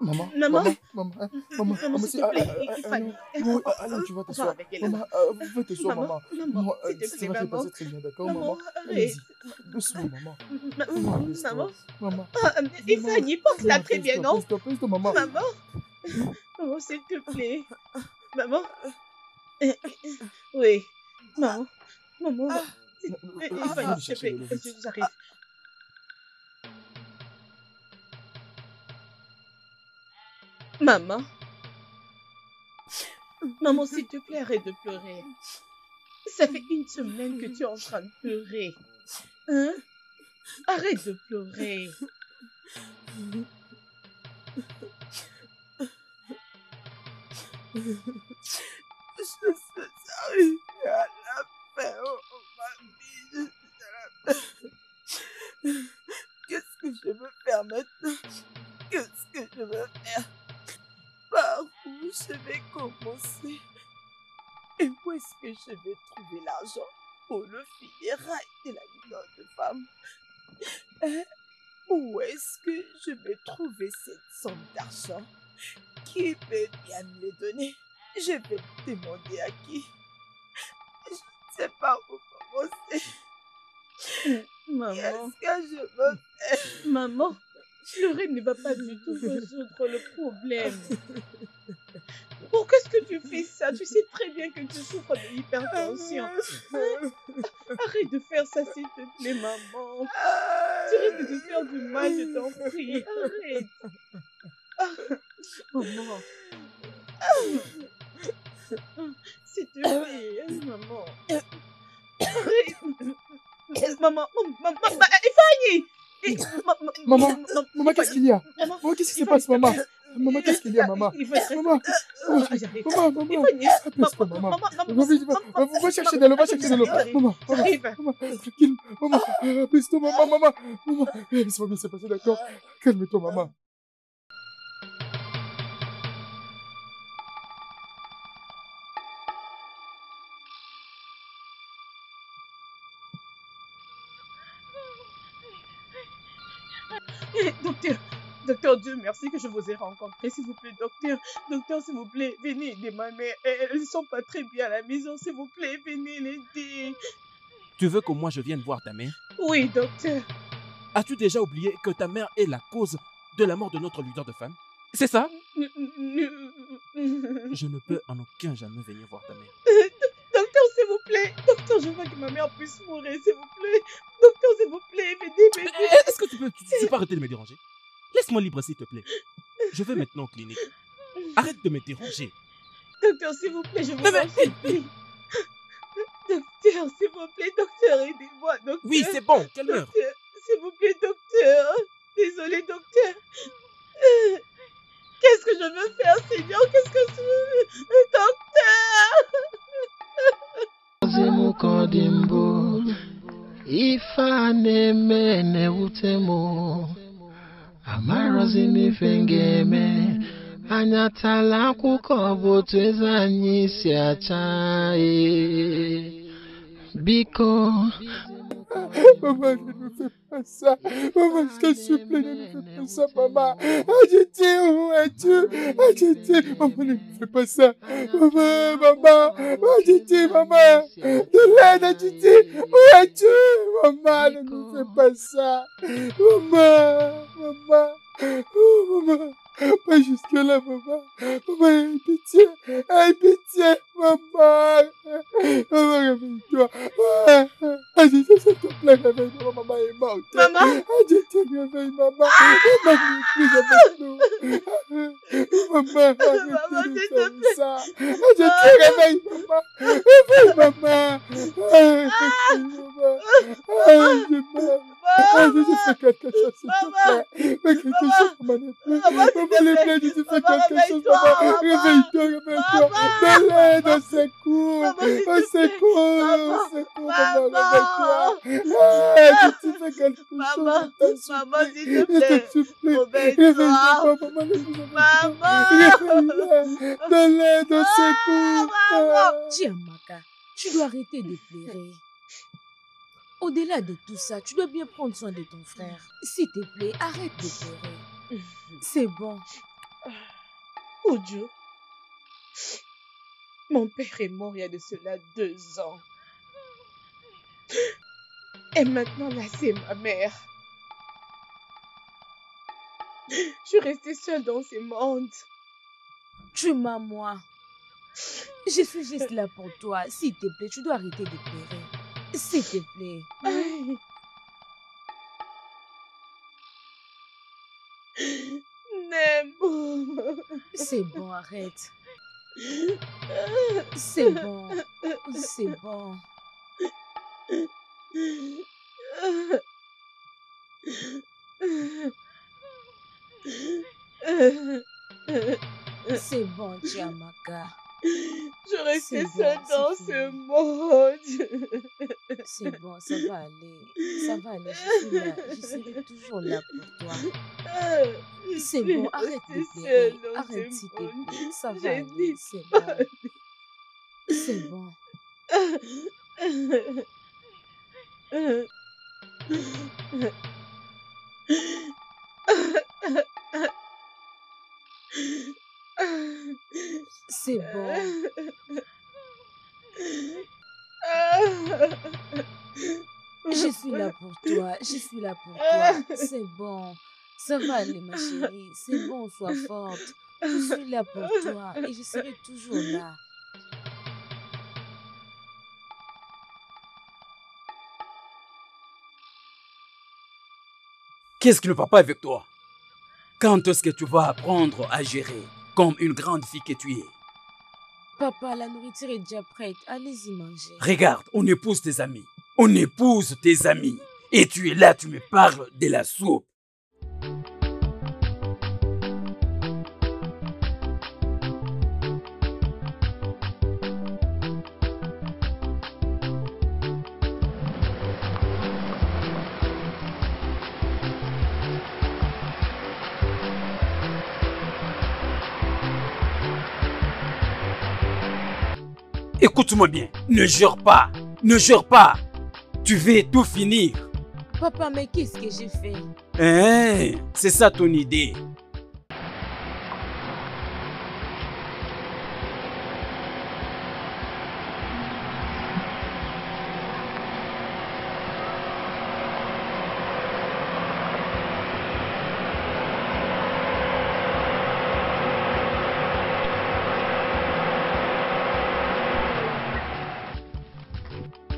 Maman, Maman? maman, s'il te plaît, il fallait. Oui, allez, tu vas t'asseoir. avec elle. Maman, va t'asseoir, maman. Maman, s'il te Ça plaît, va se maman. passer très bien, d'accord, Maman, maman? arrête. Allez-y, doucement, maman. Maman, Maman. Ifeanyi, pense-la très bien, non? Pèse-toi, maman. Maman, maman, s'il te plaît. Maman. Oui, maman. Maman. Ifeanyi, s'il te plaît, j'arrive. Maman. Maman, s'il te plaît, arrête de pleurer. Ça fait 1 semaine que tu es en train de pleurer. Hein? Arrête de pleurer. Je suis arrivée à la fin, oh, mamie. Je suis à la fin. Qu'est-ce que je veux faire maintenant? Qu'est-ce que je veux faire? Par où je vais commencer? Et où est-ce que je vais trouver l'argent pour le funérail de la mignonne de femme? Hein? Où est-ce que je vais trouver cette somme d'argent? Qui peut bien me le donner? Je vais demander à qui? Je ne sais pas où commencer. Maman. Qu'est-ce que je veux faire? Maman, pleurer ne va pas du tout résoudre le problème. Pourquoi est-ce que tu fais ça? Tu sais très bien que tu souffres de l'hypertension. Hein? Arrête de faire ça, s'il te plaît, maman. Tu risques de faire du mal, je t'en prie. Arrête. Maman. S'il te plaît, maman. Arrête. Maman, Fanny! Maman, qu'est-ce qu'il y a? Maman, qu'est-ce qui se passe, maman? Maman, qu'est-ce qu'il y a, maman? Maman, apaise-toi, maman. Va chercher de l'eau, va chercher de l'eau. Maman, tranquille. Maman, apaise-toi, maman. Maman, ça va bien se passer, d'accord? Calme-toi, maman. Docteur, Dieu merci que je vous ai rencontré, s'il vous plaît, docteur. Docteur, s'il vous plaît, venez aider ma mère. Elles ne sont pas très bien à la maison, s'il vous plaît, venez l'aider. Tu veux que moi je vienne voir ta mère? Oui, docteur. As-tu déjà oublié que ta mère est la cause de la mort de notre lutteur de femme? C'est ça? Je ne peux en aucun jamais venir voir ta mère. Docteur, s'il vous plaît. Docteur, je veux que ma mère puisse mourir, s'il vous plaît. Docteur, s'il vous plaît, venez. Est-ce que tu peux arrêter de me déranger? Laisse-moi libre, s'il te plaît. Je vais maintenant en clinique. Arrête de me déranger. Docteur, s'il vous plaît, je vous en supplie. Docteur, s'il vous plaît, docteur, aidez-moi, docteur. Oui, c'est bon, calme-toi. S'il vous plaît, docteur. Désolé, docteur. Qu'est-ce que je veux faire, Seigneur? Qu'est-ce que je veux? Docteur! Zimukodimbo, ifane mene utemo, amarozini fengeme, anyatala kukobo twezanyi siachae, biko. Maman, ne me fais pas ça. Maman, je te supplie, ne me fais pas ça, maman. Adjeti, où es-tu? Adjeti, maman, ne me fais pas ça. Maman, Adjeti, maman. De l'aide, Adjeti, où es-tu? Maman, ne me fais pas ça. Maman. Oh, maman. Pas jusque-là, maman. Maman, aie pitié, maman. Maman, réveille-toi. Adjeti, s'il te plaît, réveille-moi, maman est morte. Maman. Adjeti, réveille, maman. Maman n'est plus avec nous. Maman, arrête de faire ça. Adjeti, réveille, maman. Réveille, maman. Je meurs. Adjeti, fais quelque chose, s'il te plaît. Fais quelque chose, maman n'est plus. Maman n'est plus, Adjeti, fais quelque chose, maman. Réveille-toi. De l'aide, au secours. Au secours, maman, réveille-toi. Adjeti, fais quelque chose. Maman, s'il te plaît. Réveille-toi, maman, ne vous réveille-la. De l'aide, au secours. Chiamaka, tu dois arrêter de pleurer. Au-delà de tout ça, tu dois bien prendre soin de ton frère. S'il te plaît, arrête de pleurer. C'est bon. Ojo, mon père est mort il y a de cela 2 ans. Et maintenant, là, c'est ma mère. Je suis restée seule dans ce monde. Tu m'as, moi. Je suis juste là pour toi. S'il te plaît, tu dois arrêter de pleurer. S'il te plaît. n'aime. C'est bon, arrête. C'est bon. C'est bon. C'est bon, Chiamaka. Je restais C'est seule bon, dans c'est ce fini. monde. C'est bon, ça va aller. Ça va aller, je suis là. Je serai toujours là pour toi. C'est bon, arrête de pleurer. Arrête s'il te plaît. Ça va aller, c'est bon. C'est bon. C'est bon. Je suis là pour toi. Je suis là pour toi. C'est bon. Ça va aller, ma chérie. C'est bon, sois forte. Je suis là pour toi et je serai toujours là. Qu'est-ce qui ne va pas avec toi? Quand est-ce que tu vas apprendre à gérer comme une grande fille que tu es? Papa, la nourriture est déjà prête. Allez-y manger. Regarde, on épouse tes amis. On épouse tes amis. Et tu es là, tu me parles de la soupe. Écoute-moi bien, ne jure pas, ne jure pas. Tu veux tout finir. Papa, mais qu'est-ce que j'ai fait? Hein, c'est ça ton idée.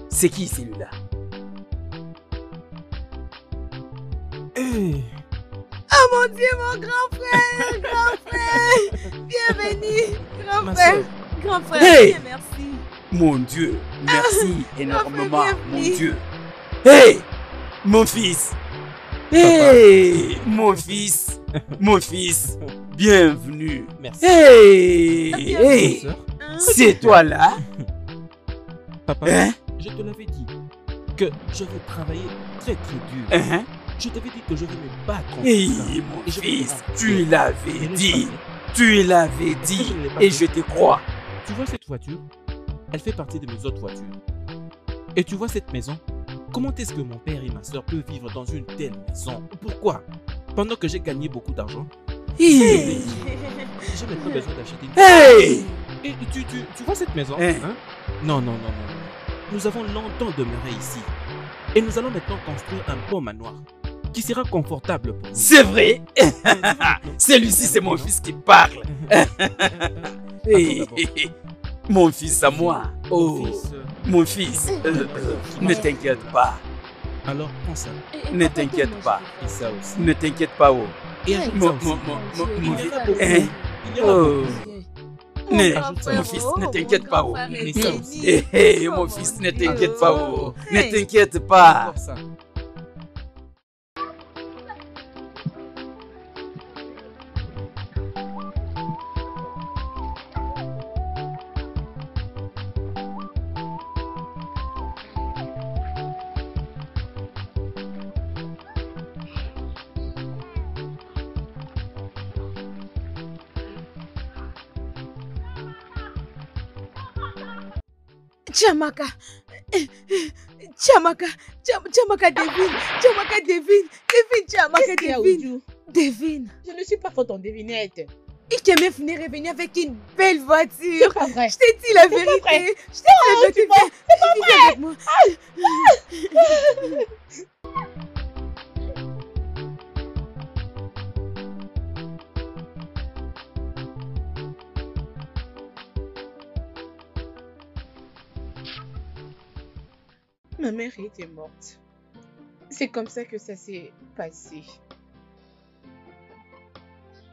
C'est qui celui-là? Hey, Oh mon Dieu, mon grand frère! Grand frère! Bienvenue! Grand ma frère! soeur. Grand frère, Hey! bien, merci. Mon Dieu, merci énormément, bienvenue. mon Dieu. Hey, mon fils. Hey, mon fils. Mon fils, bienvenue. Merci. Hey, Bienvenue. Ma hey, sœur, c'est toi là? papa, Hein? je te l'avais dit que je vais travailler très très dur. Hein? Je t'avais dit que je vais me battre. en Hey, tout ça. mon Et je vais fils, te tu remplir. l'avais Et laisse dit. passer. Tu l'avais dit Je ne l'ai pas et fait. je te crois. Tu vois cette voiture? Elle fait partie de mes autres voitures. Et tu vois cette maison? Comment est-ce que mon père et ma soeur peuvent vivre dans une telle maison? Pourquoi? Pendant que j'ai gagné beaucoup d'argent, Hey, j'ai maintenant besoin d'acheter une hey. Et tu vois cette maison? Hein? Hein? Non, non, non, non, non. Nous avons longtemps demeuré ici. Et nous allons maintenant construire un beau manoir qui sera confortable pour nous. C'est vrai. Tu vois maintenant? Celui-ci, c'est mon fils qui parle. Hey, Attends d'abord. mon fils à moi. Oh, Mon fils, mon fils. Ne t'inquiète pas. alors prends ça. Ne t'inquiète pas. Et ça aussi. Ne t'inquiète pas. Oh. Et ajoute Mon, ça aussi. mon, mon, mon, Il y en fils. a beaucoup. Hein? Il y en a Oh. beaucoup. Ne, Ajoute ça. mon fils, ne t'inquiète pas. Oh. Et ça aussi. Hey, hey, mon fils, ne t'inquiète pas. Oh. Ne Hey. t'inquiète pas. Encore ça. Chiamaka! Chiamaka! Chiamaka devine! Chiamaka devine! Devine, Chiamaka Qu'est-ce qu'il y a, devine! Oudjou? Devine! Je ne suis pas forte en devinette. Ikemef est revenu avec une belle voiture! C'est pas vrai. Je t'ai dit la C'est pas vrai. vérité! Je t'ai dit la vérité! Viens avec moi! Ma mère était morte. C'est comme ça que ça s'est passé.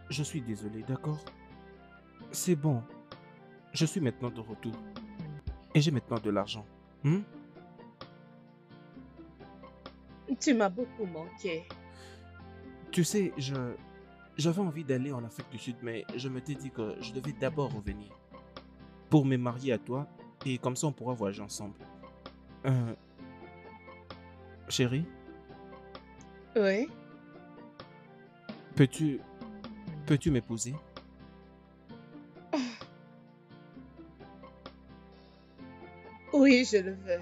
Je suis désolé, d'accord? C'est bon. Je suis maintenant de retour. Et j'ai maintenant de l'argent. Hmm? Tu m'as beaucoup manqué. Tu sais, j'avais envie d'aller en Afrique du Sud, mais je m'étais dit que je devais d'abord revenir pour me marier à toi et comme ça on pourra voyager ensemble. Chérie, Oui. peux-tu m'épouser? Oui, je le veux.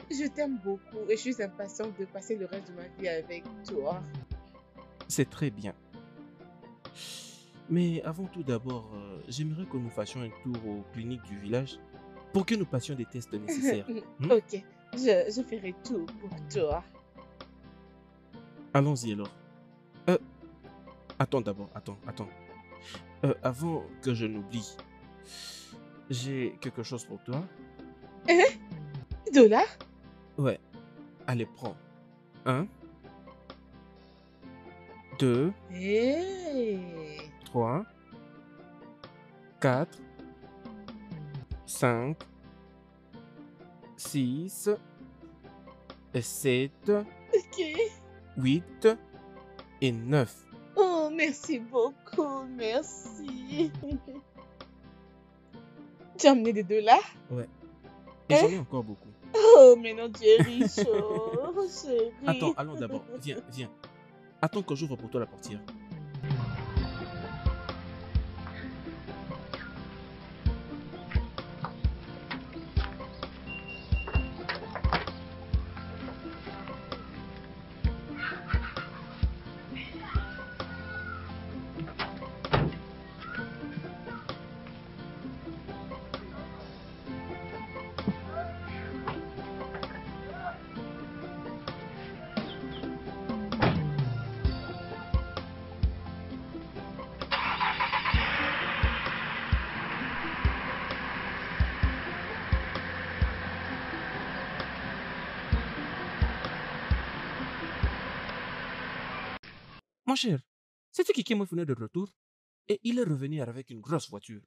Je t'aime beaucoup et je suis impatiente de passer le reste de ma vie avec toi. C'est très bien. Mais avant tout d'abord, j'aimerais que nous fassions un tour aux cliniques du village pour que nous passions des tests nécessaires. Hmm? Ok, je ferai tout pour toi. Allons-y alors. Attends d'abord, attends. Avant que je n'oublie, j'ai quelque chose pour toi. $? Ouais. Allez, prends. 1, 2, Hey. 3, 4, 5, 6, 7, Ok. 8 et 9. Oh, merci beaucoup, merci. Tu as amené des $? Ouais. Et j'en ai encore beaucoup. Oh, mais non, tu es riche, oh, chérie. Attends, allons d'abord. Viens. Attends que j'ouvre pour toi la portière. Mon cher, c'est-tu qui me venait de retour? Et il est revenu avec une grosse voiture.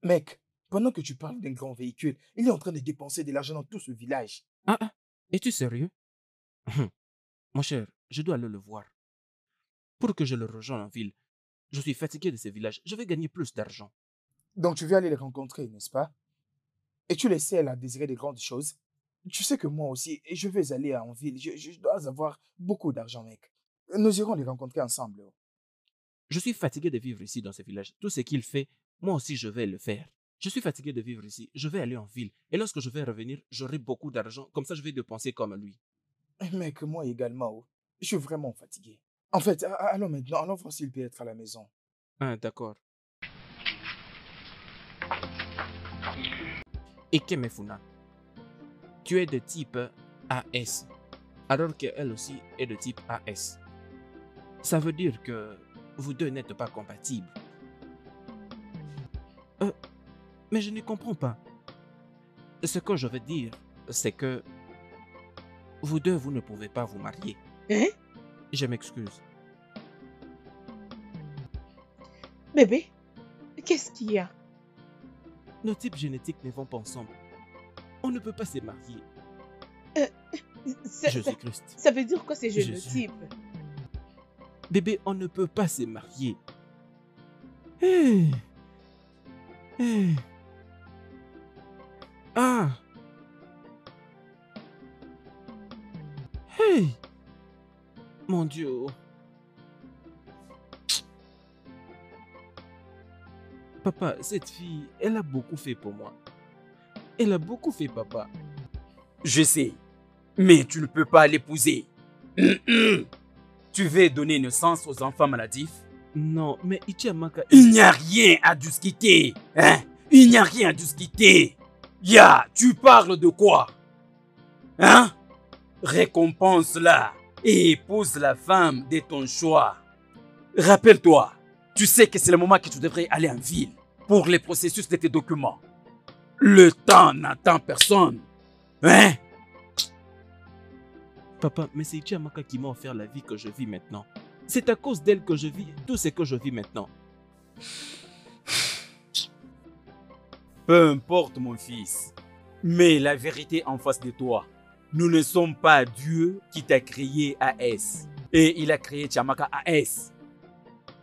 Mec, pendant que tu parles d'un grand véhicule, il est en train de dépenser de l'argent dans tout ce village. Ah, es-tu sérieux? Mon cher, je dois aller le voir. Pour que je le rejoigne en ville, je suis fatigué de ces villages. Je vais gagner plus d'argent. Donc tu veux aller les rencontrer, n'est-ce pas? Et tu les sais à désirer de grandes choses. Tu sais que moi aussi, je vais aller en ville. Je dois avoir beaucoup d'argent, mec. Nous irons les rencontrer ensemble. Je suis fatigué de vivre ici dans ce village. Tout ce qu'il fait, moi aussi je vais le faire. Je suis fatigué de vivre ici. Je vais aller en ville. Et lorsque je vais revenir, j'aurai beaucoup d'argent. Comme ça, je vais dépenser comme lui. Mec, moi également. Je suis vraiment fatigué. En fait, allons maintenant. Allons voir s'il peut être à la maison. Ah, d'accord. Et Kemefuna, tu es de type AS, alors qu'elle aussi est de type AS. Ça veut dire que vous deux n'êtes pas compatibles. Mais je ne comprends pas. Ce que je veux dire, c'est que vous deux, vous ne pouvez pas vous marier. Hein? Je m'excuse. Bébé, qu'est-ce qu'il y a? Nos types génétiques ne vont pas ensemble. On ne peut pas se marier. Jésus-Christ. Ça veut dire quoi ces Jésus. génotypes? Bébé, on ne peut pas se marier. Hey. Hey. Ah. Hey. Mon Dieu. Papa, cette fille, elle a beaucoup fait pour moi. Elle a beaucoup fait, papa. Je sais, mais tu ne peux pas l'épouser. Tu veux donner naissance aux enfants maladifs? Non, mais Ichiamaka... Il n'y a rien à discuter. Hein? Il n'y a rien à discuter. Ya, tu parles de quoi? Hein? Récompense-la et épouse la femme de ton choix. Rappelle-toi, tu sais que c'est le moment que tu devrais aller en ville pour les processus de tes documents. Le temps n'attend personne. Hein? Papa, mais c'est Ichiamaka qui m'a offert la vie que je vis maintenant. C'est à cause d'elle que je vis tout ce que je vis maintenant. Peu importe, mon fils. Mais la vérité en face de toi. Nous ne sommes pas Dieu qui t'a créé AS. Et il a créé Chiamaka AS.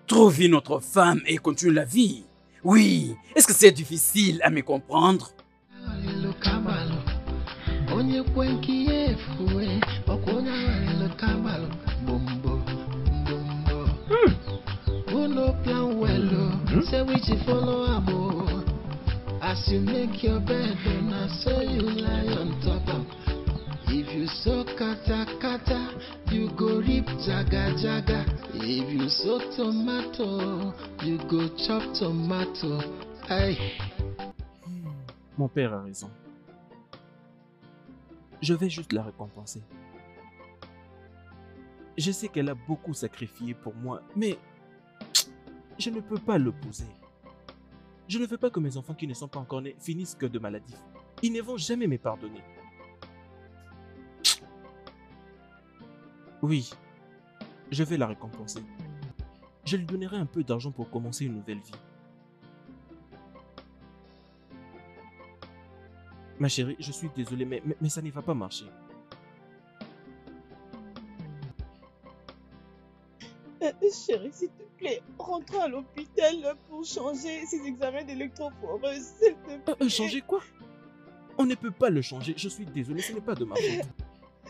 Trouve une autre femme et continue la vie. Oui, est-ce que c'est difficile à me comprendre? As you make your bed, I saw you lie on top of. If you sow kata kata, you go rip jaga jaga. If you sow tomato, you go chop tomato. Aye. Mon père a raison. Je vais juste la récompenser. Je sais qu'elle a beaucoup sacrifié pour moi, mais je ne peux pas l'opposer. Je ne veux pas que mes enfants qui ne sont pas encore nés finissent que de maladifs. Ils ne vont jamais me pardonner. Oui, je vais la récompenser. Je lui donnerai un peu d'argent pour commencer une nouvelle vie. Ma chérie, je suis désolé, mais ça ne va pas marcher. Chérie, s'il te plaît, rentre à l'hôpital pour changer ses examens d'électrophoreuse, s'il te plaît. Changer quoi? On ne peut pas le changer, je suis désolé, ce n'est pas de ma faute.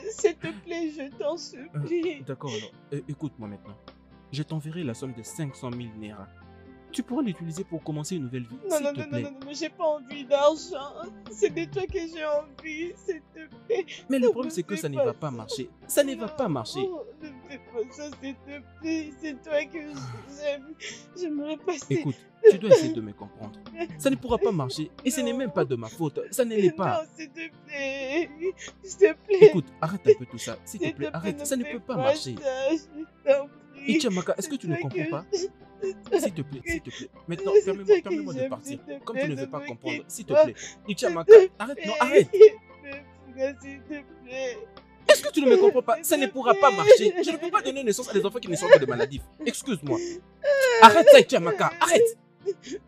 S'il te plaît, je t'en supplie. D'accord alors, écoute-moi maintenant. Je t'enverrai la somme de 500 000 Naira. Tu pourras l'utiliser pour commencer une nouvelle vie, s'il te plaît. Non, j'ai pas envie d'argent. C'est de toi que j'ai envie, s'il te plaît. Mais le problème, c'est que ça ne va pas marcher. Ça ne va pas marcher. Ne fais pas ça, s'il te plaît. C'est toi que j'aime. J'aimerais passer. Écoute, tu dois essayer de me comprendre. Ça ne pourra pas marcher. Et ce n'est même pas de ma faute. Ça ne l'est pas. Non, s'il te plaît. S'il te plaît. Écoute, arrête un peu tout ça. S'il te plaît, arrête. Ça ne peut pas marcher. Et Chiamaka, est-ce que tu ne comprends pas? S'il te plaît, s'il te plaît. Maintenant, permets-moi de partir. Comme tu ne veux pas comprendre, s'il te plaît. Chiamaka, arrête, non, arrête. S'il te plaît. Est-ce que tu ne me comprends pas? Ça ne pourra pas marcher. Je ne peux pas donner naissance à des enfants qui ne sont que des maladifs. Excuse-moi. Arrête ça, Chiamaka, arrête. S'il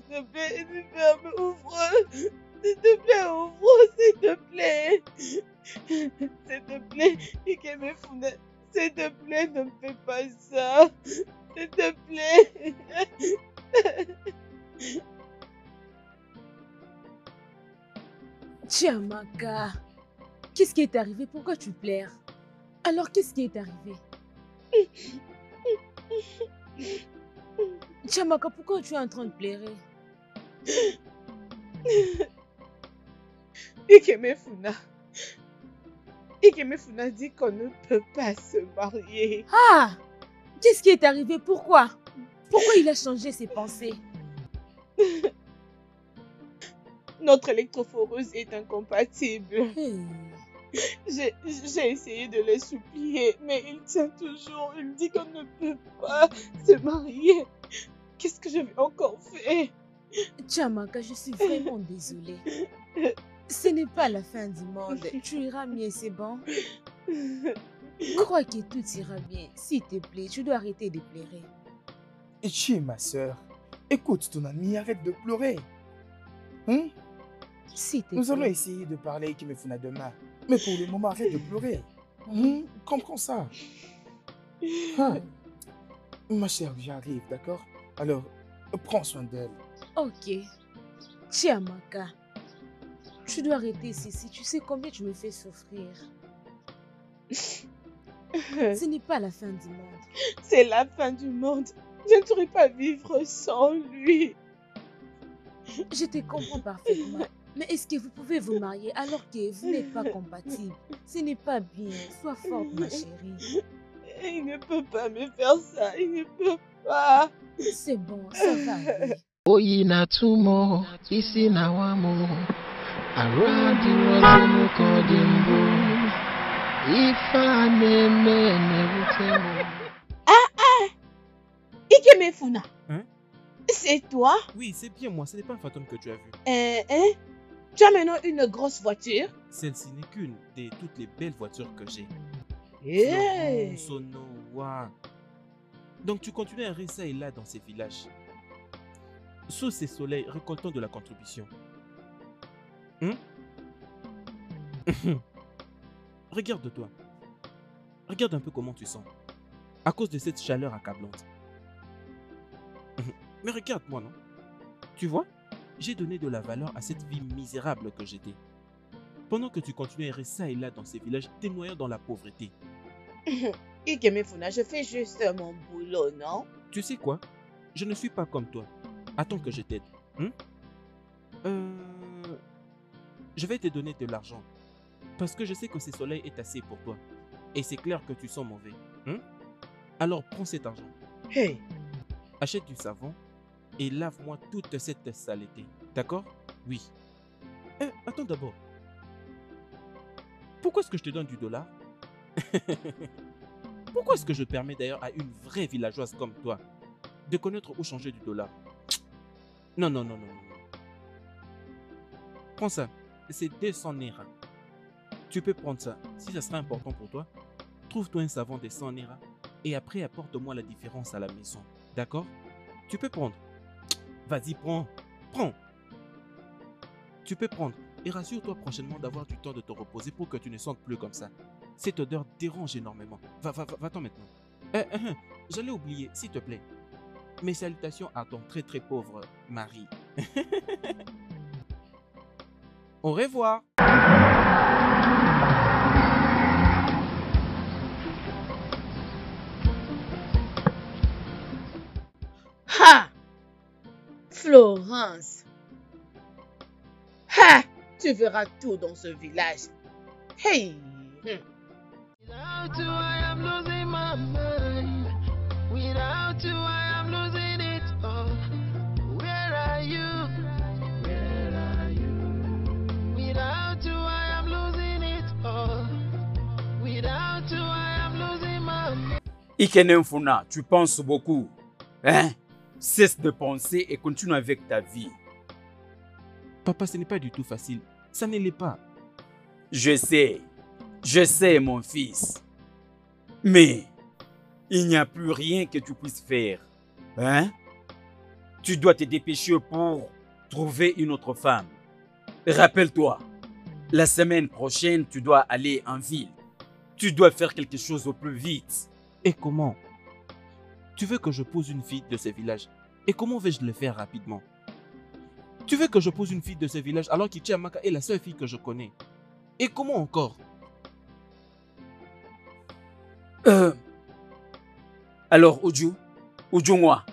te plaît, ouvre. S'il te plaît, ouvre, s'il te plaît. S'il te plaît, Ikemefuna. S'il te plaît, ne me fais pas ça. S'il te plaît. Chiamaka, qu'est-ce qui est arrivé? Pourquoi tu pleures? Alors, qu'est-ce qui est arrivé? Chiamaka, pourquoi tu es en train de pleurer? Ikemefuna dit qu'on ne peut pas se marier. Ah! Qu'est-ce qui est arrivé? Pourquoi? Pourquoi il a changé ses pensées? Notre électrophoreuse est incompatible. Hey. J'ai essayé de le supplier, mais il tient toujours. Il dit qu'on ne peut pas se marier. Qu'est-ce que je vais encore faire? Chiamaka, je suis vraiment désolée. Ce n'est pas la fin du monde. Tu iras mieux, c'est bon? Crois que tout ira bien. S'il te plaît, tu dois arrêter de pleurer. Chi, ma soeur, écoute ton ami, arrête de pleurer. Hein? Nous allons essayer de parler avec Ikemefuna demain. Mais pour le moment, arrête de pleurer. Comprends ça. Ma chère, j'arrive, d'accord? Alors, prends soin d'elle. Ok. Chiamaka, tu dois arrêter ceci. Tu sais combien tu me fais souffrir. Ce n'est pas la fin du monde. C'est la fin du monde. Je ne saurais pas vivre sans lui. Je te comprends parfaitement. Mais est-ce que vous pouvez vous marier alors que vous n'êtes pas compatibles? Ce n'est pas bien. Sois forte, ma chérie. Il ne peut pas me faire ça. Il ne peut pas. C'est bon, ça va aller. Oyi na tumo, isi na wamo. Around the world, kodimbo. Ifa ne utemo. Ikemefuna. Hein? C'est toi? Oui, c'est bien moi. Ce n'est pas un fantôme que tu as vu. Tu as maintenant une grosse voiture? Celle-ci n'est qu'une de toutes les belles voitures que j'ai. Hey. Sono, vois. Donc tu continues à errer ça et là dans ces villages. Sous ces soleils, récoltant de la contribution. Regarde-toi. Regarde un peu comment tu sens. À cause de cette chaleur accablante. Mais regarde-moi, non? Tu vois, j'ai donné de la valeur à cette vie misérable que j'étais. Pendant que tu continues à errer ça et là dans ces villages, t'es noyant dans la pauvreté. Ikeme Funa, je fais juste mon boulot, non? Tu sais quoi? Je ne suis pas comme toi. Attends que je t'aide. Je vais te donner de l'argent. Parce que je sais que ce soleil est assez pour toi. Et c'est clair que tu sens mauvais. Alors prends cet argent. Hey, Achète du savon et lave-moi toute cette saleté. D'accord? Oui. Attends d'abord. Pourquoi est-ce que je te donne du dollar? Pourquoi est-ce que je permets d'ailleurs à une vraie villageoise comme toi de connaître où changer du dollar? Non, non, non, non, non. Prends ça. C'est 200 Naira. Tu peux prendre ça. Si ça sera important pour toi, trouve-toi un savon de 100 Naira et après apporte-moi la différence à la maison. D'accord? Tu peux prendre. Vas-y, prends. Prends. Tu peux prendre. Et rassure-toi prochainement d'avoir du temps de te reposer pour que tu ne sentes plus comme ça. Cette odeur dérange énormément. Va-t'en maintenant. J'allais oublier, s'il te plaît. Mes salutations à ton très très pauvre mari. Au revoir. ha! Florence. Ha! Tu verras tout dans ce village. Hey! Without you, I am losing my mind. Without you, I am losing it all. Where are you? Where are you? Without you, I am losing it all. Without you, I am losing my mind. Ikene Mfuna, tu penses beaucoup. Hein? Cesse de penser et continue avec ta vie. Papa, ce n'est pas du tout facile. Ça ne l'est pas. Je sais mon fils. Mais il n'y a plus rien que tu puisses faire. Hein? Tu dois te dépêcher pour trouver une autre femme. Rappelle-toi, la semaine prochaine, tu dois aller en ville. Tu dois faire quelque chose au plus vite. Et comment? Tu veux que je pose une fille de ce village? Et comment vais-je le faire rapidement? Tu veux que je pose une fille de ce village alors qu'Ichiamaka est la seule fille que je connais? Et comment encore? Alors, Uju moi.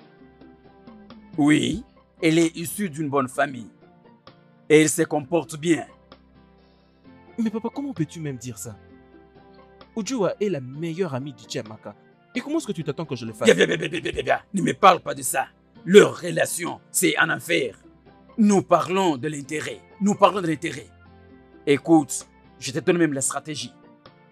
Oui, elle est issue d'une bonne famille. Et elle se comporte bien. Mais papa, comment peux-tu même dire ça? Ujuwa est la meilleure amie d'Ichiamaka. Et comment est-ce que tu t'attends que je le fasse? Bien. Ne me parle pas de ça. Leur relation, c'est un affaire. Nous parlons de l'intérêt. Écoute, je te donne même la stratégie.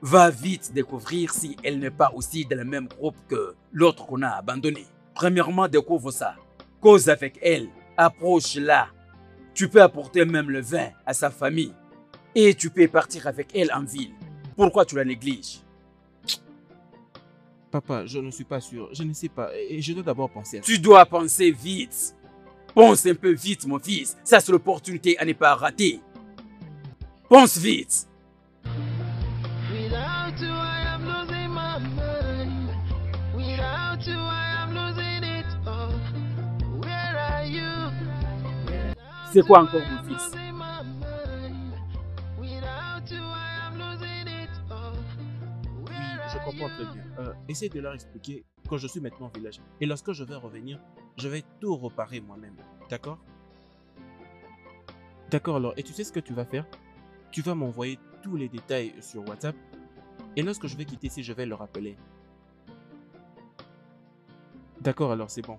Va vite découvrir si elle n'est pas aussi dans le même groupe que l'autre qu'on a abandonné. Premièrement, découvre ça. Cause avec elle. Approche-la. Tu peux apporter même le vin à sa famille. Et tu peux partir avec elle en ville. Pourquoi tu la négliges? Papa, je ne suis pas sûr. Je ne sais pas. Et je dois d'abord penser à ça. Tu dois penser vite. Pense un peu vite, mon fils. Ça, c'est l'opportunité à ne pas rater. Pense vite. Without you, I am losing my mind. Without you, I am losing it all. Where are you? C'est quoi encore, mon fils? Losing my mind. Without you, I am losing it all. Oui, je comprends très bien. Essaye de leur expliquer que je suis maintenant au village. Et lorsque je vais revenir, je vais tout réparer moi-même. D'accord? D'accord alors. Et tu sais ce que tu vas faire? Tu vas m'envoyer tous les détails sur WhatsApp. Et lorsque je vais quitter ici, je vais le rappeler. D'accord alors, c'est bon.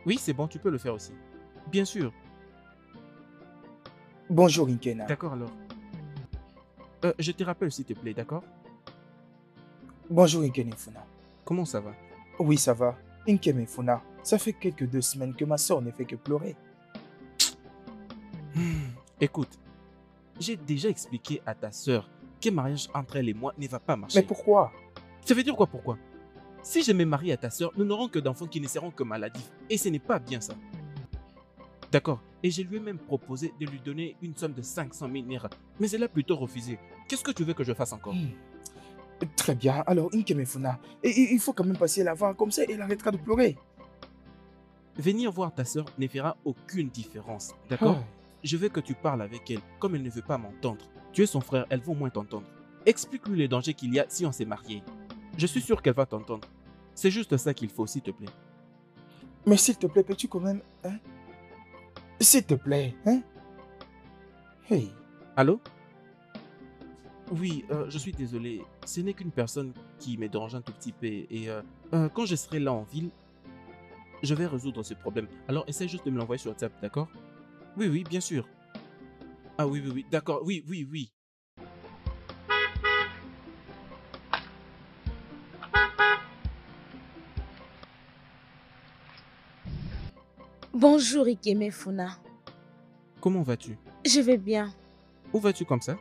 Oui, c'est bon, tu peux le faire aussi. Bien sûr. Bonjour, Inkena. D'accord alors. Je te rappelle s'il te plaît, d'accord? Bonjour, Inkena Funa. Comment ça va? Oui, ça va. Inkena Funa, ça fait quelques 2 semaines que ma soeur ne fait que pleurer. Écoute, j'ai déjà expliqué à ta sœur que le mariage entre elle et moi ne va pas marcher. Mais pourquoi? Ça veut dire quoi pourquoi? Si je me marie à ta sœur, nous n'aurons que d'enfants qui ne seront que maladifs. Et ce n'est pas bien ça. D'accord. Et je lui ai même proposé de lui donner une somme de 500 000 naira. Mais elle a plutôt refusé. Qu'est-ce que tu veux que je fasse encore? Très bien. Alors, Nkemefuna, il faut quand même passer la voir comme ça et elle arrêtera de pleurer. Venir voir ta sœur ne fera aucune différence. D'accord? Je veux que tu parles avec elle. Comme elle ne veut pas m'entendre. Tu es son frère, elle va au moins t'entendre. Explique-lui les dangers qu'il y a si on s'est marié. Je suis sûr qu'elle va t'entendre. C'est juste ça qu'il faut, s'il te plaît. Mais s'il te plaît, peux-tu quand même... Hein? S'il te plaît, hein? Hey. Allô? Oui, je suis désolé. Ce n'est qu'une personne qui me dérange un tout petit peu. Et quand je serai là en ville, je vais résoudre ce problème. Alors, essaie juste de me l'envoyer sur WhatsApp, d'accord? Oui, oui, bien sûr. Ah oui, oui, oui, d'accord. Oui, oui, oui. Bonjour Ikemefuna. Comment vas-tu? Je vais bien. Où vas-tu comme ça?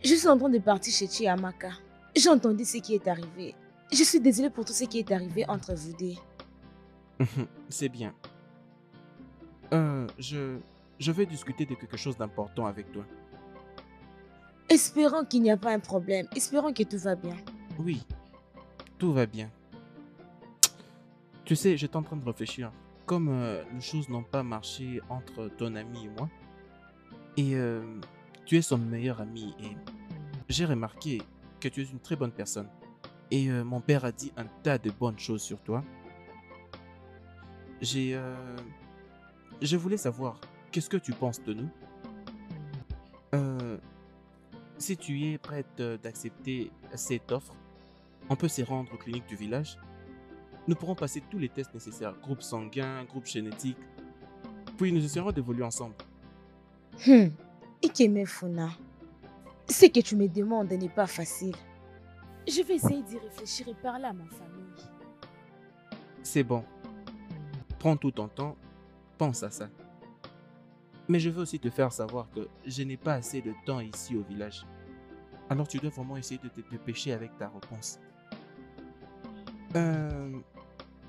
Je suis en train de partir chez Chiamaka. J'ai entendu ce qui est arrivé. Je suis désolée pour tout ce qui est arrivé entre vous deux. C'est bien. Je vais discuter de quelque chose d'important avec toi. Espérons qu'il n'y a pas un problème. Espérons que tout va bien. Oui, tout va bien. Tu sais, j'étais en train de réfléchir. Comme les choses n'ont pas marché entre ton ami et moi, et tu es son meilleur ami, et j'ai remarqué que tu es une très bonne personne. Et mon père a dit un tas de bonnes choses sur toi. Je voulais savoir, qu'est-ce que tu penses de nous? Si tu es prête d'accepter cette offre, on peut se rendre aux cliniques du village. Nous pourrons passer tous les tests nécessaires, groupe sanguin, groupe génétique, puis nous essaierons d'évoluer ensemble. Ikemefuna, ce que tu me demandes n'est pas facile. Je vais essayer d'y réfléchir et parler à ma famille. C'est bon. Prends tout ton temps, pense à ça. Mais je veux aussi te faire savoir que je n'ai pas assez de temps ici au village. Alors tu dois vraiment essayer de te dépêcher avec ta réponse.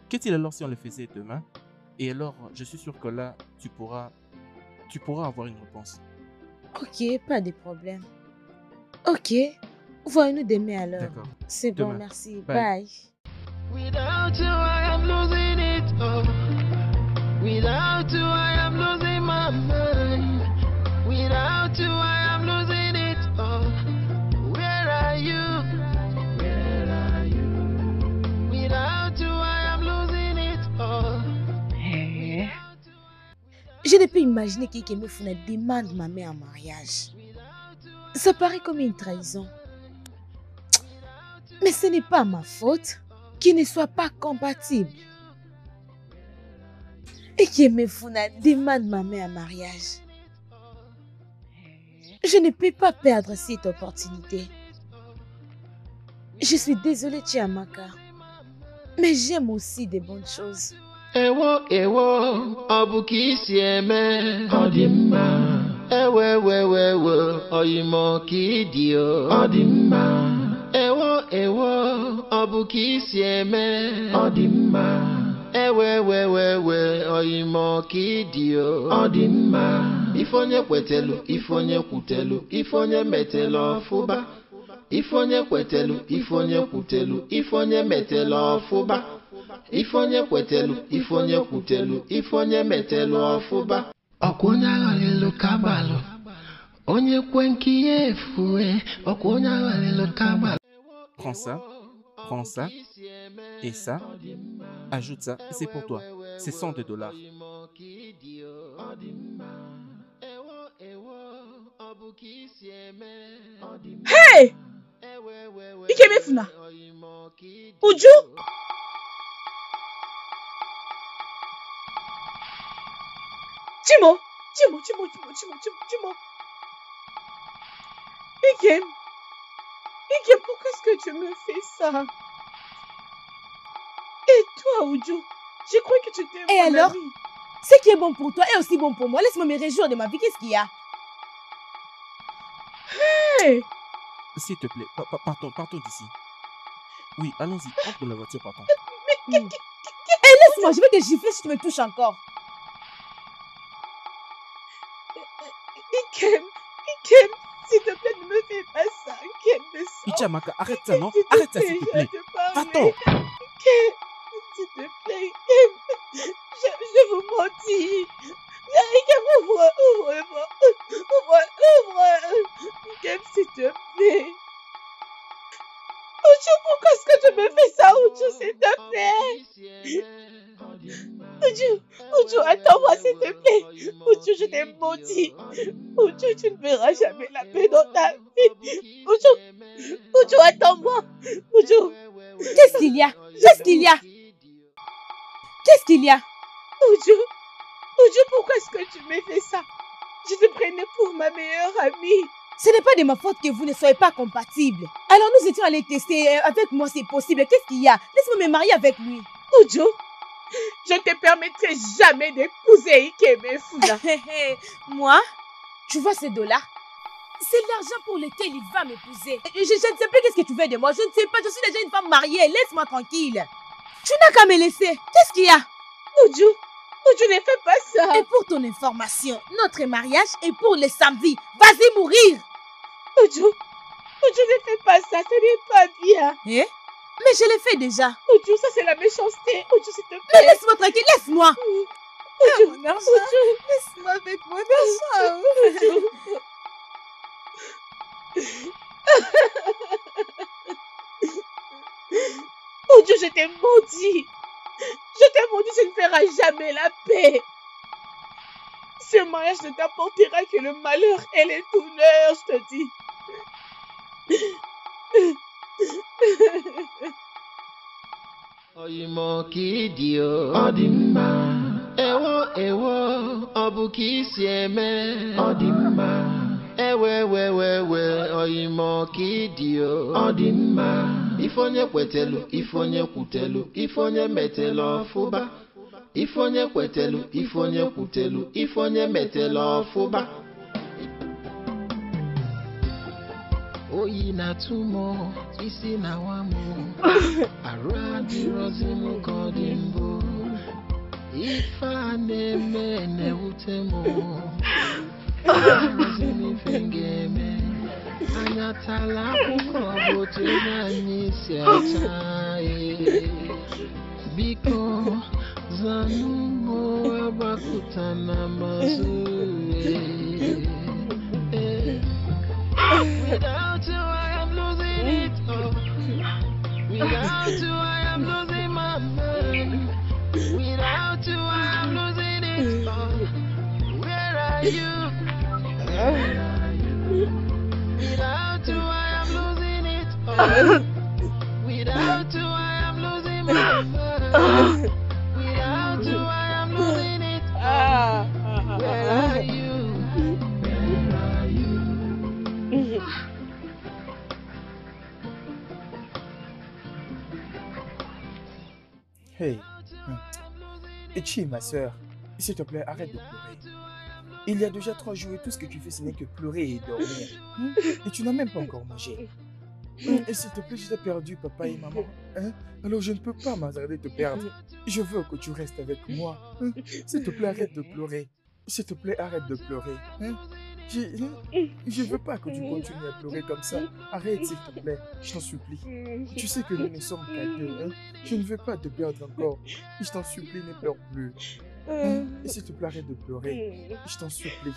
Qu'est-il alors si on le faisait demain? Et alors, je suis sûr que là, tu pourras avoir une réponse. Ok, pas de problème. Ok, voyons-nous demain alors. D'accord. C'est bon, Demain. merci. Bye. Bye. Without you, I am losing it all. Without you, I am losing my mind. Without you, I am losing it all. Where are you? Where are you? Without you, I am losing it all. Je ne peux imaginer qu'Ikemefuna demande ma mère en mariage. Ça paraît comme une trahison. Mais ce n'est pas ma faute qu'il ne soit pas compatible. Ikemefuna demande ma mère en mariage. Je ne peux pas perdre cette opportunité. Je suis désolée, Chiamaka. Mais j'aime aussi des bonnes choses. Ewo, ewo, ọ bụ ka isi eme ọ dị mma. Ewewewewe, oyimo ka ịdị ọ dị mma. Ewo, ewo, ọ bụ ka isi eme ọ dị mma. Ewewewewe, oyimo ka ịdị ọ dị mma. Ife onye kwetelu, ife onye kwutelu, ife onye metelu ọfụba. Ife onye kwetelu, ife onye kwutelu, ife onye metelu ọfụba. Ife onye kwetelu, ife onye kwutelu, ife onye metelu ọfụba. Ọkwa onye aghalịlụ kabalụ, onye kwe nke ya efue, ọkwa onye aghalịlụ kabalụ. Prends ça, et ça, ajoute ça, et c'est pour toi. C'est $100. Hey! Ikemefuna! Uju! Chimo! Ikem, pourquoi est-ce que tu me fais ça? Et toi, Uju? Je crois que tu t'aimes. Et alors? Ce qui est bon pour toi est aussi bon pour moi. Laisse-moi me réjouir de ma vie. Qu'est-ce qu'il y a? Hey! S'il te plaît, partons d'ici. Oui, allons-y. Entre dans la voiture, pardon. Laisse-moi, je vais te gifler si tu me touches encore. Ikem, s'il te plaît, ne me fais pas ça. Ikem, descends. Ichiamaka, arrête ça, non? Arrête ça, s'il te plaît. Va-t'en. Ikem, s'il te plaît, Ikem. Je vous mentis. Ikem, ouvre. Ikem, s'il te plaît. Oudjou, pourquoi est-ce que tu me fais ça, Oudjou, s'il te plaît? Oudjou, attends-moi, s'il te plaît. Oudjou, je t'ai menti. Oudjou, tu ne verras jamais la paix dans ta vie. Oudjou, attends-moi. Oudjou. Qu'est-ce qu'il y a? Oudjou, pourquoi est-ce que tu me fais ça? Je te prenais pour ma meilleure amie. Ce n'est pas de ma faute que vous ne soyez pas compatibles. Alors nous étions allés tester avec moi, c'est possible. Qu'est-ce qu'il y a? Laisse-moi me marier avec lui. Oudjou, je ne te permettrai jamais d'épouser Ikeme Funa. Moi? Tu vois ces $? C'est l'argent pour lequel il va m'épouser. Je ne sais plus qu'est-ce que tu veux de moi. Je ne sais pas, je suis déjà une femme mariée. Laisse-moi tranquille. Tu n'as qu'à me laisser. Qu'est-ce qu'il y a? Oudjou, ne fais pas ça. Et pour ton information, notre mariage est pour le samedi. Vas-y mourir. Oudjou, ne fais pas ça, ce n'est pas bien. Mais je l'ai fait déjà. Oudjou, ça c'est la méchanceté. Oudjou, s'il te plaît. Mais laisse-moi tranquille, laisse-moi. Oudjou, mon argent. Laisse-moi avec mon argent. Oudjou, je t'ai maudit. Tu ne feras jamais la paix. Ce mariage ne t'apportera que le malheur et les douleurs, je te dis. Oyimo kidio Odimma Ewo Obuki sieme Odimma Ewe Oyimo kidio Odimma Ifonye kwetelu Ifonye kutelu Ifonye metelo fuba Ifonye kwetelu Ifonye kutelu Ifonye metelo fuba Oyi na tumo isi na wamo Aradi rozimu kodimbo Ifa neme ne utemo Rozimi fengeme Anyatala kukobote na nisi achae Biko zanumo abakutana mazue Without you, I am losing it all. Without you, I am losing my mind. Without you, I am losing it all. Where are you? Without you, I am losing it all. Without you, I am losing my mind. Without you, I am losing it all. Where are you? Hey, Echi, ma soeur, s'il te plaît, arrête de pleurer. Il y a déjà 3 jours et tout ce que tu fais, ce n'est que pleurer et dormir. Et tu n'as même pas encore mangé. Et s'il te plaît, je t'ai perdu, papa et maman. Alors je ne peux pas m'hasarder de te perdre. Je veux que tu restes avec moi. S'il te plaît, arrête de pleurer. S'il te plaît, arrête de pleurer. Je veux pas que tu continues à pleurer comme ça. Arrête, s'il te plaît. Je t'en supplie. Tu sais que nous ne sommes qu'à 2. Je ne veux pas te perdre encore. Je t'en supplie, ne pleure plus. Et s'il te plaît, arrête de pleurer. Je t'en supplie.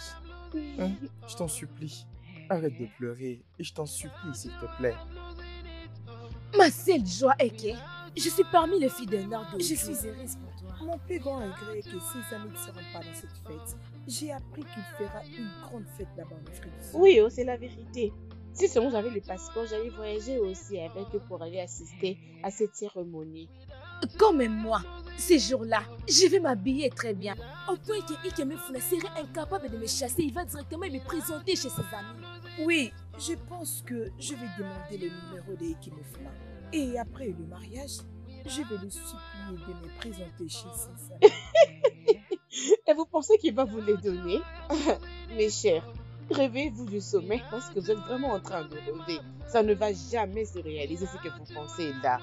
Je t'en supplie. Arrête de pleurer. Et je t'en supplie, s'il te plaît. Ma seule joie est que je suis parmi les filles d'un arbre. Je suis heureuse pour toi. Mon plus grand regret est que ses amis ne seront pas dans cette fête. J'ai appris qu'il fera une grande fête là-bas en Afrique. Oui, c'est la vérité. Si seulement j'avais le passeport, j'allais voyager aussi avec eux pour aller assister à cette cérémonie. Comme moi, ces jours-là, je vais m'habiller très bien. Au point que Ikeme Funa serait incapable de me chasser, il va directement me présenter chez ses amis. Oui, je pense que je vais demander le numéro de Ikeme Funa. Et après le mariage, je vais le supplier de me présenter chez ses amis. Et vous pensez qu'il va vous les donner? Mes chers, Réveillez-vous du sommeil parce que vous êtes vraiment en train de rêver. Ça ne va jamais se réaliser ce que vous pensez là.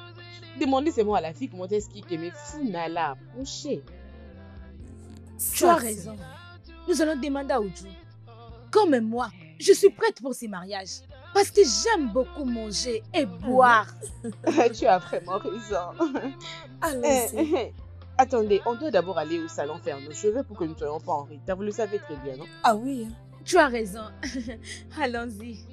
Demandez seulement à la fille comment est-ce qu'il me Funa l'a approché. Tu as raison. Nous allons demander à Oudjou. Comme moi, je suis prête pour ces mariages. Parce que j'aime beaucoup manger et boire. Tu as vraiment raison. Allons-y. Attendez, on doit d'abord aller au salon faire nos cheveux pour que nous ne soyons pas en retard. Vous le savez très bien, non? Ah oui. Tu as raison. Allons-y.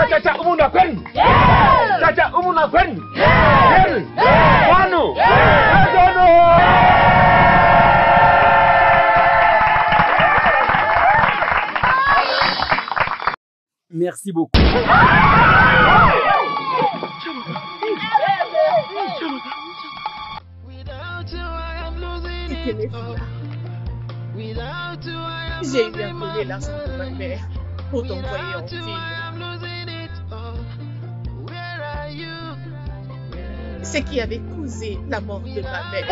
Caca umuna kwen. Caca umuna kwen. Wanu. Merci beaucoup. Without you, I am J'ai losing bien my donné l'argent de ma mind. mère pour t'envoyer en Without you, I ville. am losing it all. Where are you? C'est qui avait causé la mort de ma mère.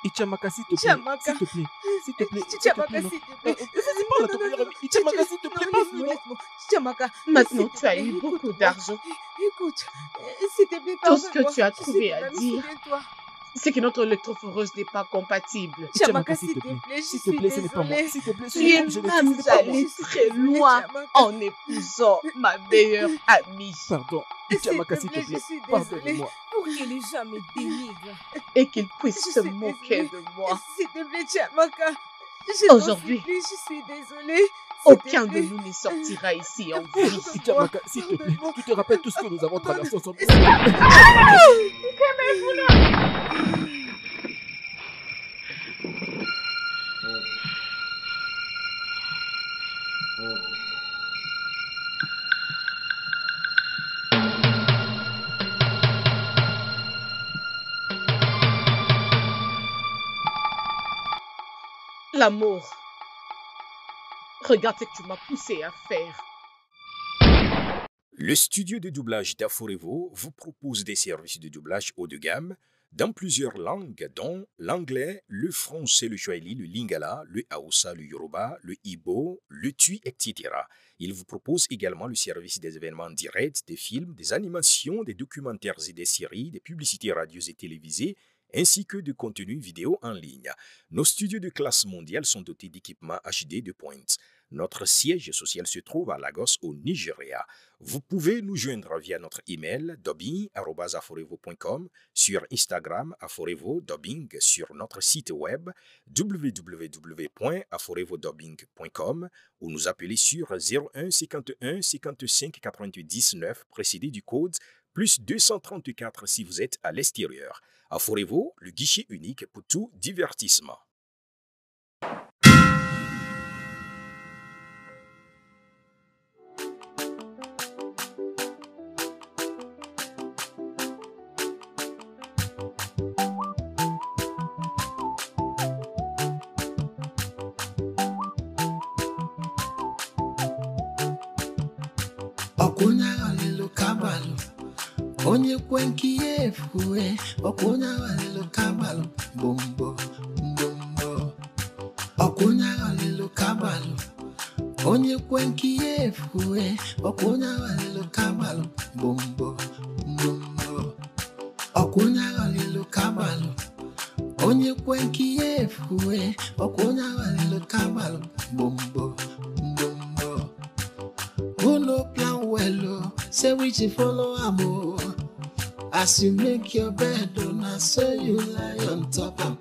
Ichamaka, s'il te plaît. Chiamaka. S'il te plaît. S'il te plaît. Chiamaka, s'il te plaît. Vas-y, parle à ton meilleur ami. Ichamaka, s'il te plaît, parle-lui. Chiamaka. Maintenant, s'il te tu as plaît, eu beaucoup écoute-moi. d'argent. Écoute, s'il te plaît, Tout ce que pardonne-moi. tu as Je trouvé suis à ton ami, dire, souviens-toi. c'est que notre électrophoreuse n'est pas compatible. Chiamaka, s'il te plaît, je S'il te suis plaît, ce n'est pas moi. désolée. S'il te plaît, ce Tu n'est es pas même ce n'est pas moi. allé très loin en épousant ma meilleure amie. Pardon. S'il Ichamaka, te s'il te plaît, je plaît. suis désolée. Pardonne-moi. Pour que les gens me dénigrent. Et qu'il puisse Je se suis moquer désolée. de moi. S'il te plaît, Chiamaka. Je t'en Aujourd'hui, supplie, je suis désolée. S'il te aucun de plaît. nous ne sortira ici en vie. Ichamaka, s'il te plaît. Tu te rappelles tout ce que nous avons traversé ensemble. L'amour. Regarde ce que tu m'as poussé à faire. Le studio de doublage d'Aforevo vous propose des services de doublage haut de gamme dans plusieurs langues, dont l'anglais, le français, le swahili, le lingala, le haoussa, le yoruba, le ibo, le tui, etc. Il vous propose également le service des événements directs, des films, des animations, des documentaires et des séries, des publicités radios et télévisées, ainsi que de contenus vidéo en ligne. Nos studios de classe mondiale sont dotés d'équipements HD de pointe. Notre siège social se trouve à Lagos, au Nigeria. Vous pouvez nous joindre via notre email dubbing@aforevo.com, sur Instagram Aforevo Dubbing, sur notre site web www.aforevodubbing.com ou nous appeler sur 01 51 55 99 précédé du code plus 234 si vous êtes à l'extérieur. Aforevo, le guichet unique pour tout divertissement. Okunya alelo kabalo, onye kwenki efue. Okunya alelo kabalo, bombo, bombo. Okunya alelo kabalo, onye kwenki efue. Okunya alelo kabalo, bombo, bombo. Okunya alelo kabalo, onye kwenki efue. Okunya alelo kabalo, bombo, bombo. Who no plan well, oh, say which you follow amo. As you make your bed, oh, now so you lie on top am.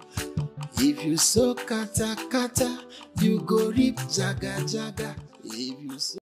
If you sow kata kata, you go reap jaga jaga. If you sow